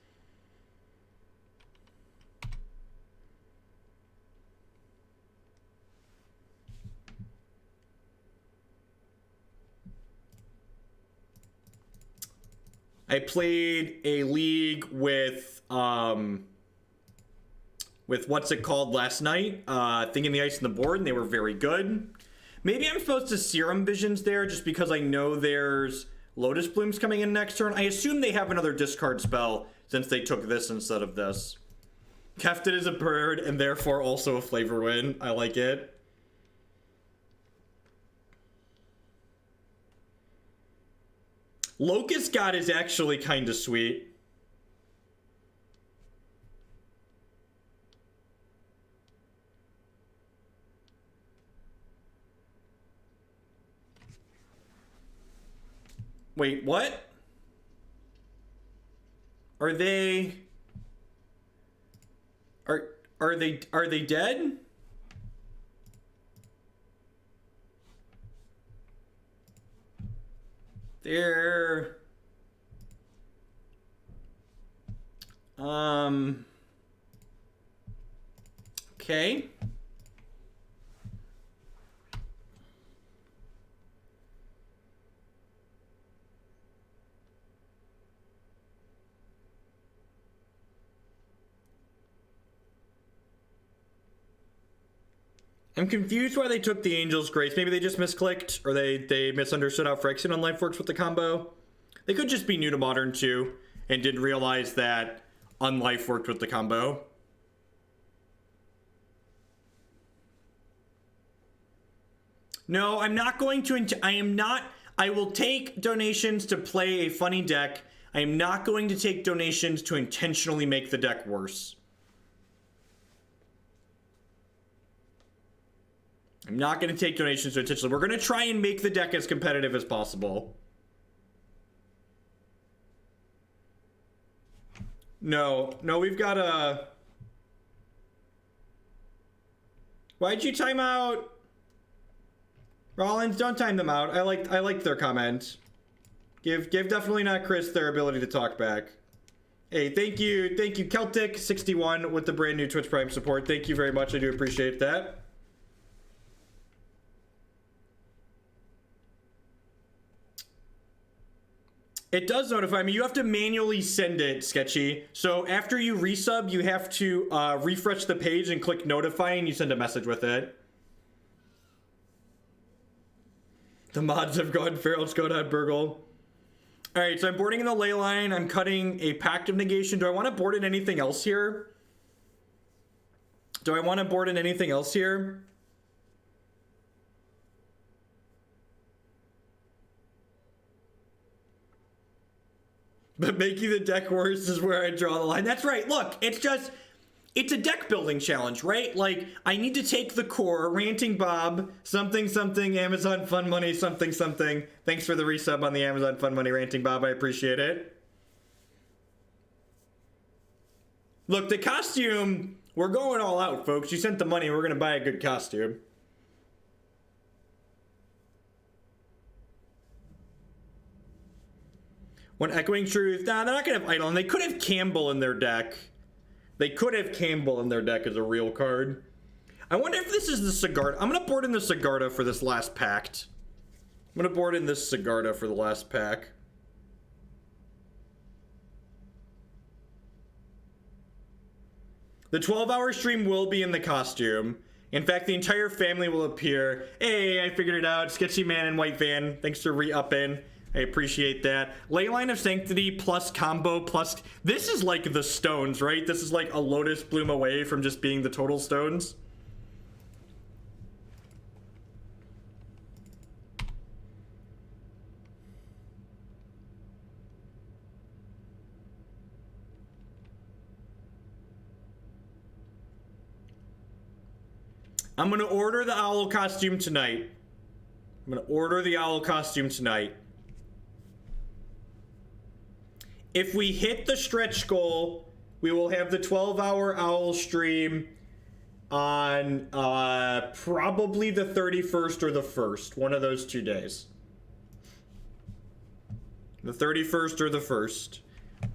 I played a league with what's it called last night? Thing in the Ice on the board, and they were very good. Maybe I'm supposed to Serum Visions there just because I know there's Lotus Blooms coming in next turn. I assume they have another discard spell since they took this instead of this. Kefted is a bird and therefore also a flavor win. I like it. Locust God is actually kind of sweet. Wait, what? Are they dead? They're okay. I'm confused why they took the Angel's Grace. Maybe they just misclicked, or they misunderstood how Phyrexian Unlife works with the combo. They could just be new to Modern too, and didn't realize that Unlife worked with the combo. No, I'm not going to, I will take donations to play a funny deck. I am not going to take donations to intentionally make the deck worse. I'm not going to take donations to intentionally. We're going to try and make the deck as competitive as possible. No, we've got a... Why'd you time out? Rollins, don't time them out. I liked their comment. Give definitely not Chris their ability to talk back. Hey, thank you, Celtic61 with the brand new Twitch Prime support. Thank you very much. I do appreciate that. It does notify me. You have to manually send it, Sketchy. So after you resub, you have to refresh the page and click notify, and you send a message with it. The mods have gone feral. Let's go down, Burgle. All right, so I'm boarding in the Leyline. I'm cutting a Pact of Negation. Do I want to board in anything else here? But making the deck worse is where I draw the line. That's right. Look, it's a deck building challenge, right? Like, I need to take the core, Ranting Bob, something, Amazon Fun Money, something. Thanks for the resub on the Amazon Fun Money, Ranting Bob. I appreciate it. Look, the costume, we're going all out, folks. You sent the money, we're gonna buy a good costume. When Echoing Truth, nah, they're not gonna have Idol, and they could have Campbell in their deck. They could have Campbell in their deck as a real card. I wonder if this is the Sigarda. I'm gonna board in the Sigarda for this last pact. I'm gonna board in this Sigarda for the last pack. The 12-hour stream will be in the costume. In fact, the entire family will appear. Hey, I figured it out. Sketchy Man and White Van. Thanks for re-upping. I appreciate that. Leyline of Sanctity plus combo plus... This is like the stones, right? This is like a Lotus Bloom away from just being the total stones. I'm gonna order the owl costume tonight. I'm gonna order the owl costume tonight. If we hit the stretch goal, we will have the 12-hour owl stream on probably the 31st or the 1st. One of those 2 days. The 31st or the 1st.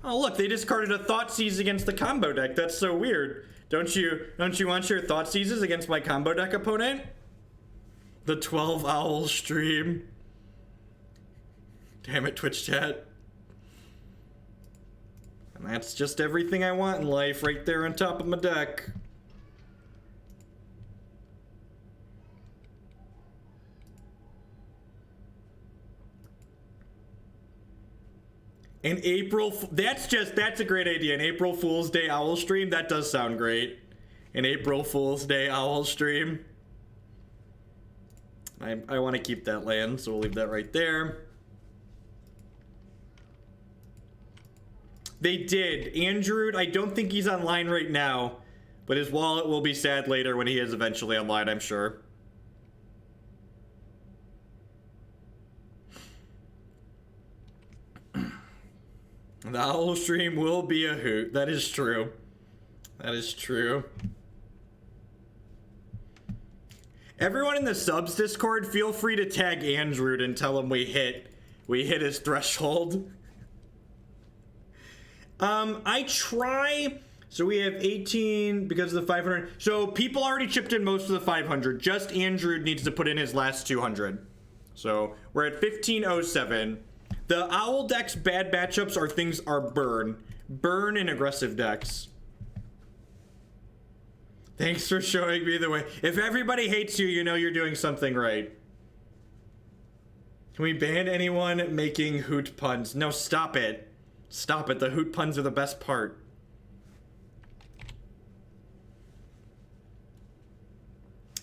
Oh, look, they discarded a Thoughtseize against the combo deck. That's so weird. Don't you want your Thoughtseizes against my combo deck opponent? The 12 owl stream. Damn it, Twitch chat. And that's just everything I want in life right there on top of my deck. An April, that's a great idea. An April Fool's Day owl stream, that does sound great. An April Fool's Day owl stream. I want to keep that land, so we'll leave that right there. They did. Andrew, I don't think he's online right now, but his wallet will be sad later when he is eventually online, I'm sure. The owl stream will be a hoot. That is true. That is true. Everyone in the subs Discord, feel free to tag Andrew and tell him we hit his threshold. I try. So we have 18 because of the 500. So people already chipped in most of the 500. Just Andrew needs to put in his last 200. So we're at 1507. The owl deck's bad matchups are burn and aggressive decks. Thanks for showing me the way. If everybody hates you, you know you're doing something right. Can we ban anyone making hoot puns? No, stop it. Stop it. The hoot puns are the best part.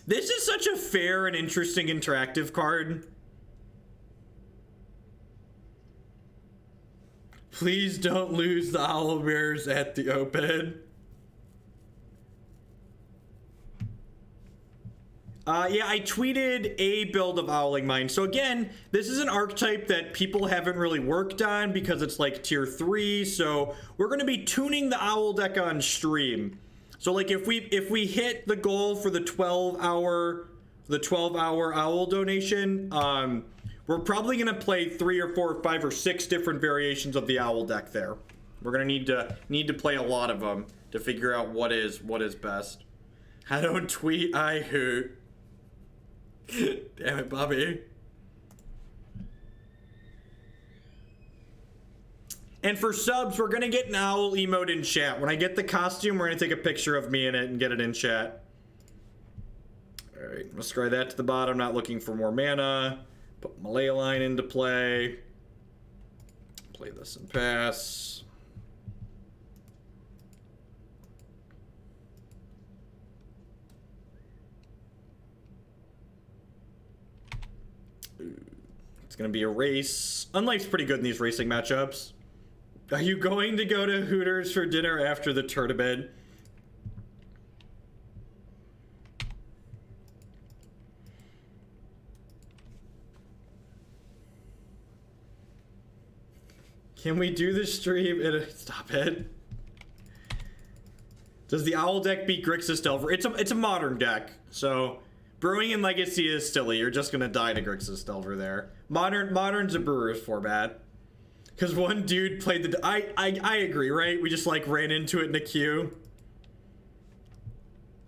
This is such a fair and interesting interactive card. Please don't lose the owl mirrors at the open. Yeah, I tweeted a build of Owling Mine. So again, this is an archetype that people haven't really worked on because it's like tier 3. So we're going to be tuning the owl deck on stream. So like if we hit the goal for the 12-hour owl donation, we're probably going to play 3 or 4 or 5 or 6 different variations of the owl deck there. We're going to need to play a lot of them to figure out what is best. I don't tweet, I hoot. Damn it, Bobby. And for subs, we're going to get an owl emote in chat. When I get the costume, we're going to take a picture of me in it and get it in chat. Alright, I'm going to scry that to the bottom. Not looking for more mana. Put my ley line into play. Play this and pass. It's going to be a race. Unlife's pretty good in these racing matchups. Are you going to go to Hooters for dinner after the tournament? Can we do the stream? Stop it. Does the Owl deck beat Grixis Delver? It's a modern deck, so Brewing in Legacy is silly. You're just gonna die to Grixis Delver there. Modern's a Brewer's format. Because one dude played the... I agree, right? We just, like, ran into it in a queue.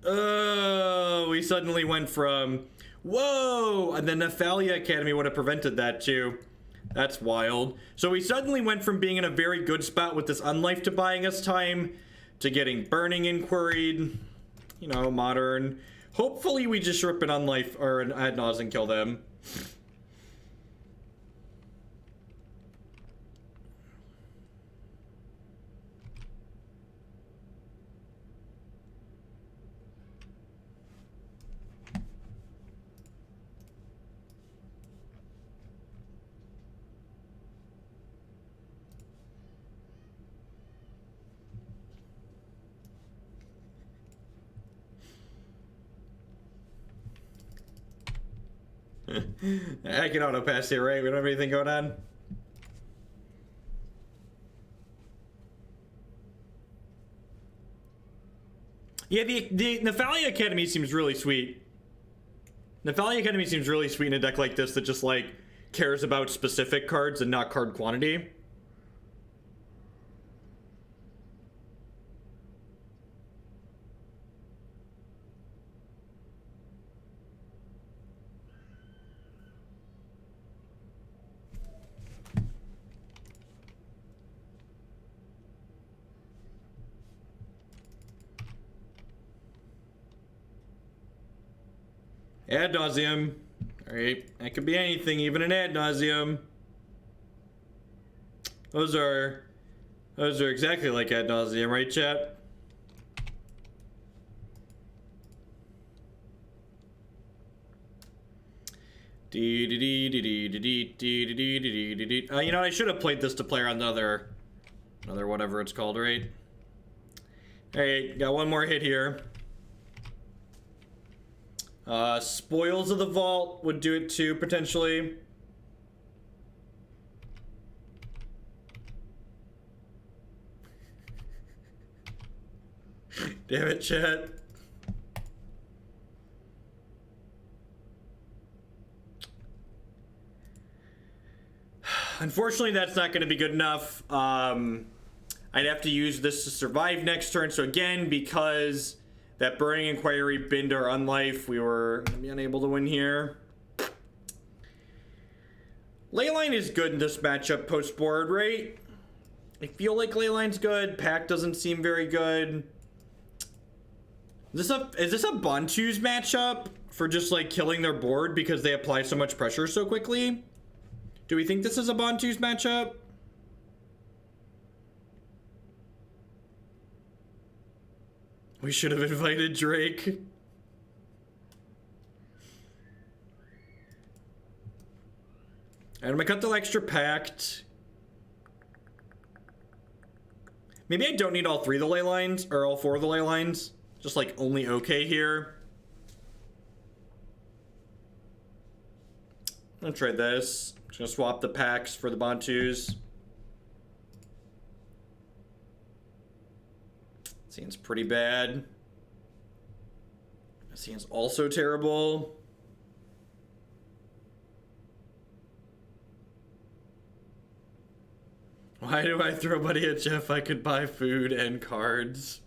Oh, we suddenly went from... Whoa! And the Nephalia Academy would have prevented that, too. That's wild. So we suddenly went from being in a very good spot with this Unlife to buying us time to getting Burning Inquiry. You know, modern. Hopefully we just rip an Unlife or an Ad Nauseam and kill them. I can auto pass here, right? We don't have anything going on. Yeah, the Nephalia Academy seems really sweet. Nephalia Academy seems really sweet in a deck like this that just, like, cares about specific cards and not card quantity. Ad Nauseam. Alright, that could be anything, even an Ad Nauseam. Those are exactly like Ad Nauseam, right, chat? You know, I should have played this to play on another whatever it's called, right? Alright, got one more hit here. Spoils of the Vault would do it too, potentially. Damn it, chat. Unfortunately, that's not going to be good enough. I'd have to use this to survive next turn. So again, because that Burning Inquiry binned our Unlife, we were going to be unable to win here. Leyline is good in this matchup post-board, right? I feel like Leyline's good. Pact doesn't seem very good. Is this a Bontu's matchup for just, like, killing their board because they apply so much pressure so quickly? Do we think this is a Bontu's matchup? We should have invited Drake. And I'm gonna cut the extra Pact. Maybe I don't need all three of the ley lines, or all four of the ley lines. Just like only okay here. I'm gonna try this. Just gonna swap the packs for the Bontus. Seems pretty bad. Seems also terrible. Why do I throw money at Jeff? I could buy food and cards.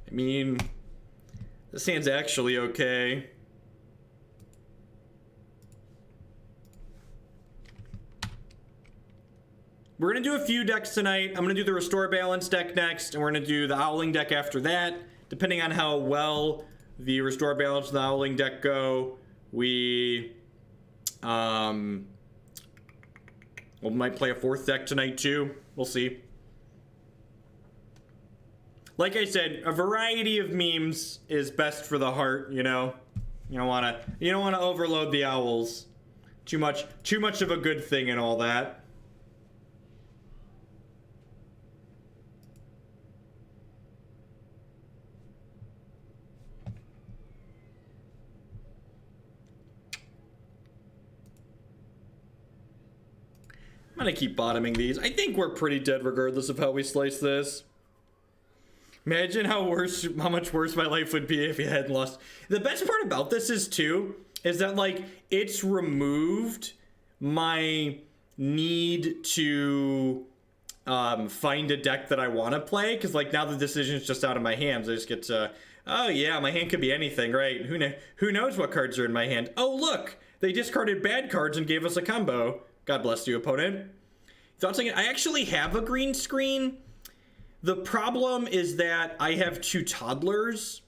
I mean, this hand's actually okay. We're gonna do a few decks tonight. I'm gonna do the Restore Balance deck next, and we're gonna do the Owling deck after that. Depending on how well the Restore Balance and the Owling deck go, we might play a fourth deck tonight too. We'll see. Like I said, a variety of memes is best for the heart, you know? You don't wanna overload the owls. Too much of a good thing and all that. I'm gonna keep bottoming these. I think we're pretty dead regardless of how we slice this. Imagine how much worse my life would be if you hadn't lost. The best part about this is that like it's removed my need to find a deck that I want to play, because like now the decision's just out of my hands. I just get to, oh yeah, my hand could be anything, right? Who knows what cards are in my hand? Oh look, they discarded bad cards and gave us a combo. God bless you, opponent. Thoughtseize, I actually have a green screen. The problem is that I have 2 toddlers,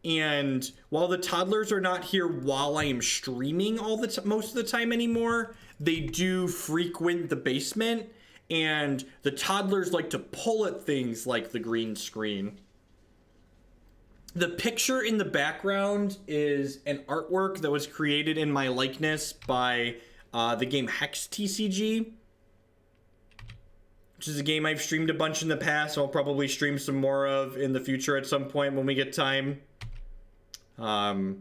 and while the toddlers are not here while I am streaming most of the time anymore, they do frequent the basement, and the toddlers like to pull at things like the green screen. The picture in the background is an artwork that was created in my likeness by the game Hex TCG, which is a game I've streamed a bunch in the past. I'll probably stream some more of in the future at some point when we get time. They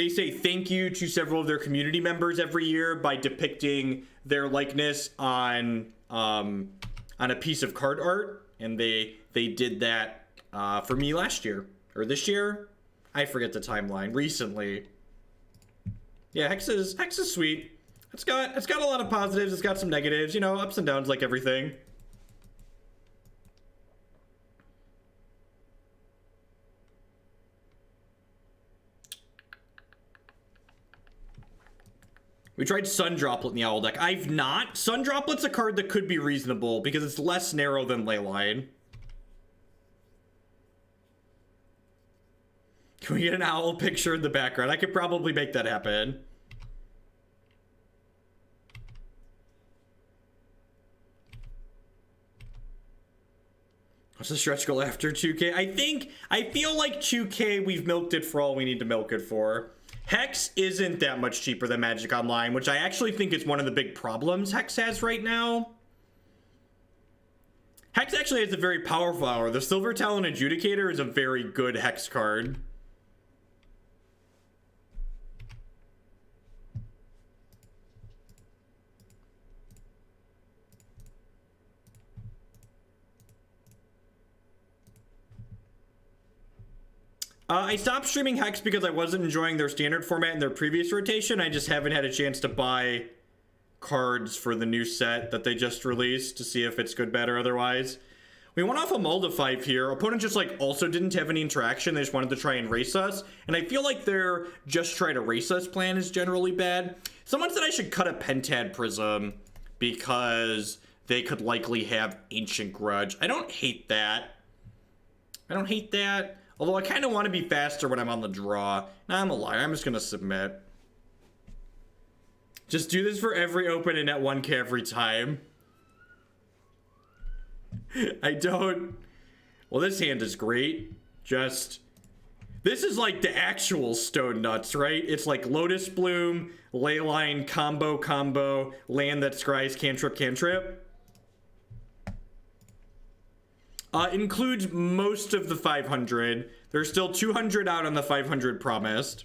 say thank you to several of their community members every year by depicting their likeness on a piece of card art, and they did that for me last year or this year. I forget the timeline. Recently. Yeah, Hex is sweet. It's got a lot of positives. It's got some negatives, you know, ups and downs like everything. We tried Sun Droplet in the Owl deck. I've not. Sun Droplet's a card that could be reasonable because it's less narrow than Leyline. Can we get an owl picture in the background? I could probably make that happen. What's the stretch goal after 2K? I feel like 2K, we've milked it for all we need to milk it for. Hex isn't that much cheaper than Magic Online, which I actually think is one of the big problems Hex has right now. Hex actually has a very powerful hour. The Silver Talon Adjudicator is a very good Hex card. I stopped streaming Hex because I wasn't enjoying their standard format in their previous rotation. I just haven't had a chance to buy cards for the new set that they just released to see if it's good, bad, or otherwise. We went off a Mulda 5 here. Opponent just like also didn't have any interaction. They just wanted to try and race us. And I feel like their just try to race us plan is generally bad. Someone said I should cut a Pentad Prism because they could likely have Ancient Grudge. I don't hate that. Although I kind of want to be faster when I'm on the draw. Nah, I'm a liar. I'm just going to submit. Just do this for every open and net 1K every time. I don't... Well, this hand is great. This is like the actual Stone Nuts, right? It's like Lotus Bloom, Leyline, combo, land that scries, cantrip. Includes most of the 500. There's still 200 out on the 500 promised.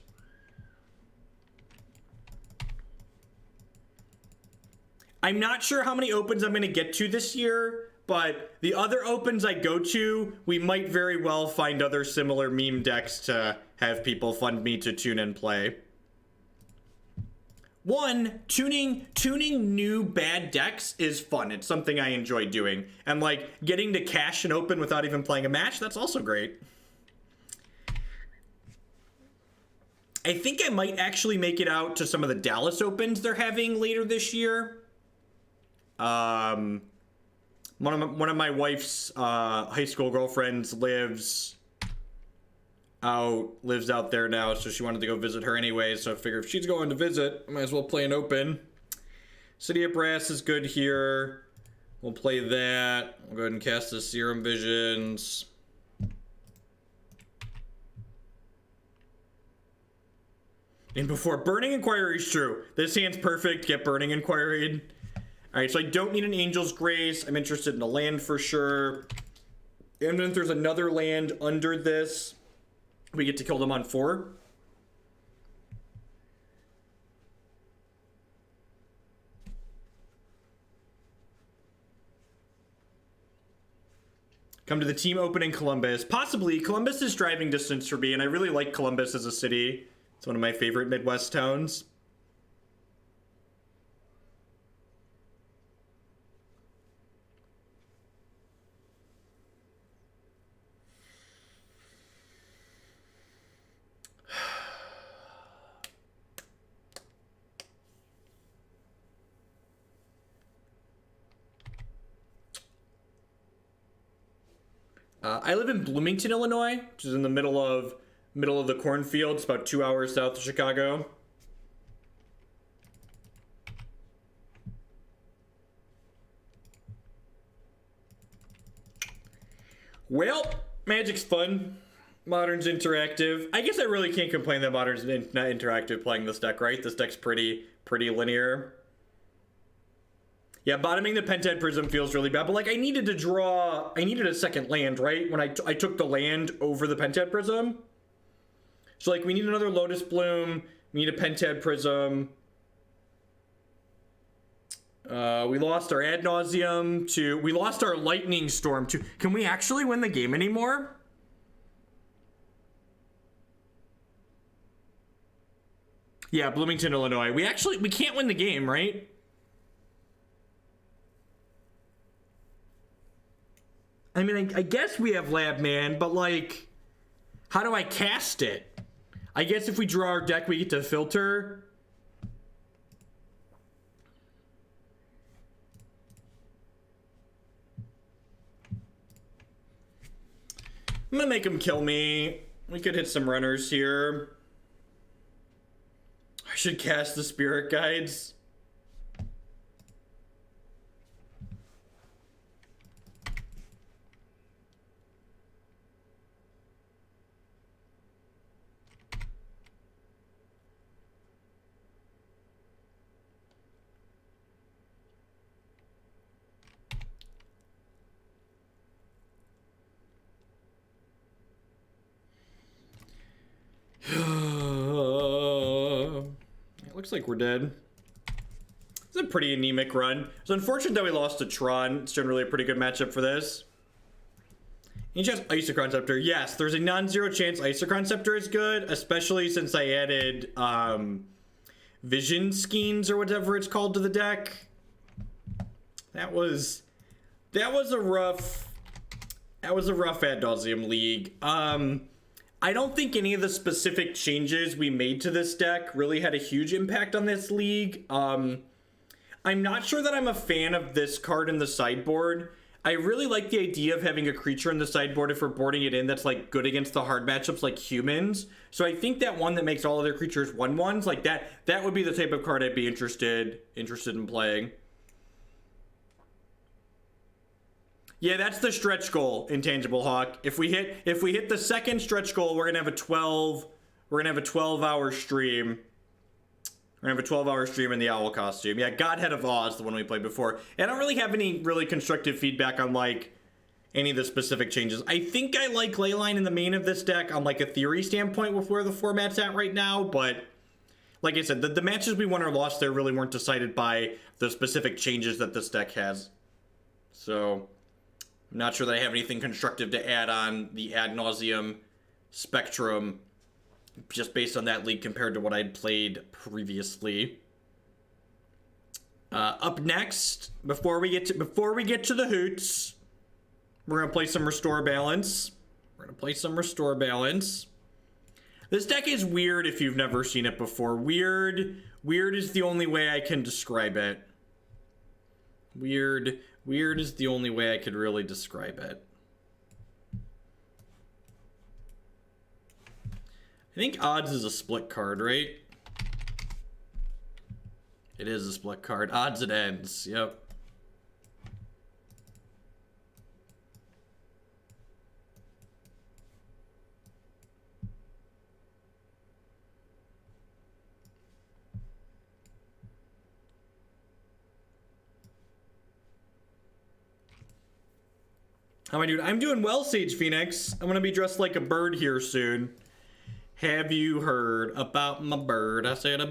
I'm not sure how many opens I'm going to get to this year, but the other opens I go to, we might very well find other similar meme decks to have people fund me to tune and play. One, tuning new bad decks is fun. It's something I enjoy doing. And like getting to cash an open without even playing a match, that's also great. I think I might actually make it out to some of the Dallas Opens they're having later this year. One of my wife's high school girlfriends lives out there now, so she wanted to go visit her anyway, so I figured if she's going to visit, I might as well play an open. City of Brass is good here. We'll play that. We'll go ahead and cast the Serum Visions. And before Burning Inquiry is true. This hand's perfect. Get Burning Inquiry. Alright, so I don't need an Angel's Grace. I'm interested in a land for sure. And then if there's another land under this, we get to kill them on 4. Come to the team open in Columbus. Possibly. Columbus is driving distance for me, and I really like Columbus as a city. It's one of my favorite Midwest towns. I live in Bloomington, Illinois, which is in the middle of the cornfields, about 2 hours south of Chicago. Well, Magic's fun. Modern's interactive. I guess I really can't complain that Modern's not interactive playing this deck, right? This deck's pretty linear. Yeah, bottoming the Pentad Prism feels really bad, but like I needed a second land, right? When I took the land over the Pentad Prism. So like we need another Lotus Bloom, we need a Pentad Prism. We lost our Ad Nauseam we lost our Lightning Storm to, can we actually win the game anymore? Yeah, Bloomington, Illinois. We can't win the game, right? I mean, I guess we have Lab Man, but like, how do I cast it? I guess if we draw our deck, we get to filter. I'm gonna make him kill me. We could hit some runners here. I should cast the Spirit Guides. It looks like we're dead. It's a pretty anemic run. It's unfortunate that we lost to Tron. It's generally a pretty good matchup for this. Ancient Isochron Scepter. Yes, there's a non-zero chance Isochron Scepter is good, especially since I added Vision Skeins or whatever it's called to the deck. That was a rough Ad Nauseam league. I don't think any of the specific changes we made to this deck really had a huge impact on this league. I'm not sure that I'm a fan of this card in the sideboard. I really like the idea of having a creature in the sideboard if we're boarding it in that's like good against the hard matchups like humans. So I think that one that makes all other creatures 1/1s like that would be the type of card I'd be interested in playing. Yeah, that's the stretch goal, Intangible Hawk. If we hit the second stretch goal, we're gonna have a 12-hour stream. We're gonna have a 12-hour stream in the owl costume. Yeah, Godhead of Oz, the one we played before. And I don't really have any really constructive feedback on like any of the specific changes. I think I like Leyline in the main of this deck on like a theory standpoint with where the format's at right now, but like I said, the matches we won or lost there really weren't decided by the specific changes that this deck has. So I'm not sure that I have anything constructive to add on the Ad Nauseam spectrum just based on that league compared to what I'd played previously. Up next, before we get to the hoots, we're gonna play some Restore Balance. This deck is weird if you've never seen it before. Weird is the only way I can describe it. Weird is the only way I could really describe it. I think Odds is a split card, right? It is a split card. Odds it ends. Yep. How am I doing? I'm doing well, Sage Phoenix. I'm gonna be dressed like a bird here soon. Have you heard about my bird? I said a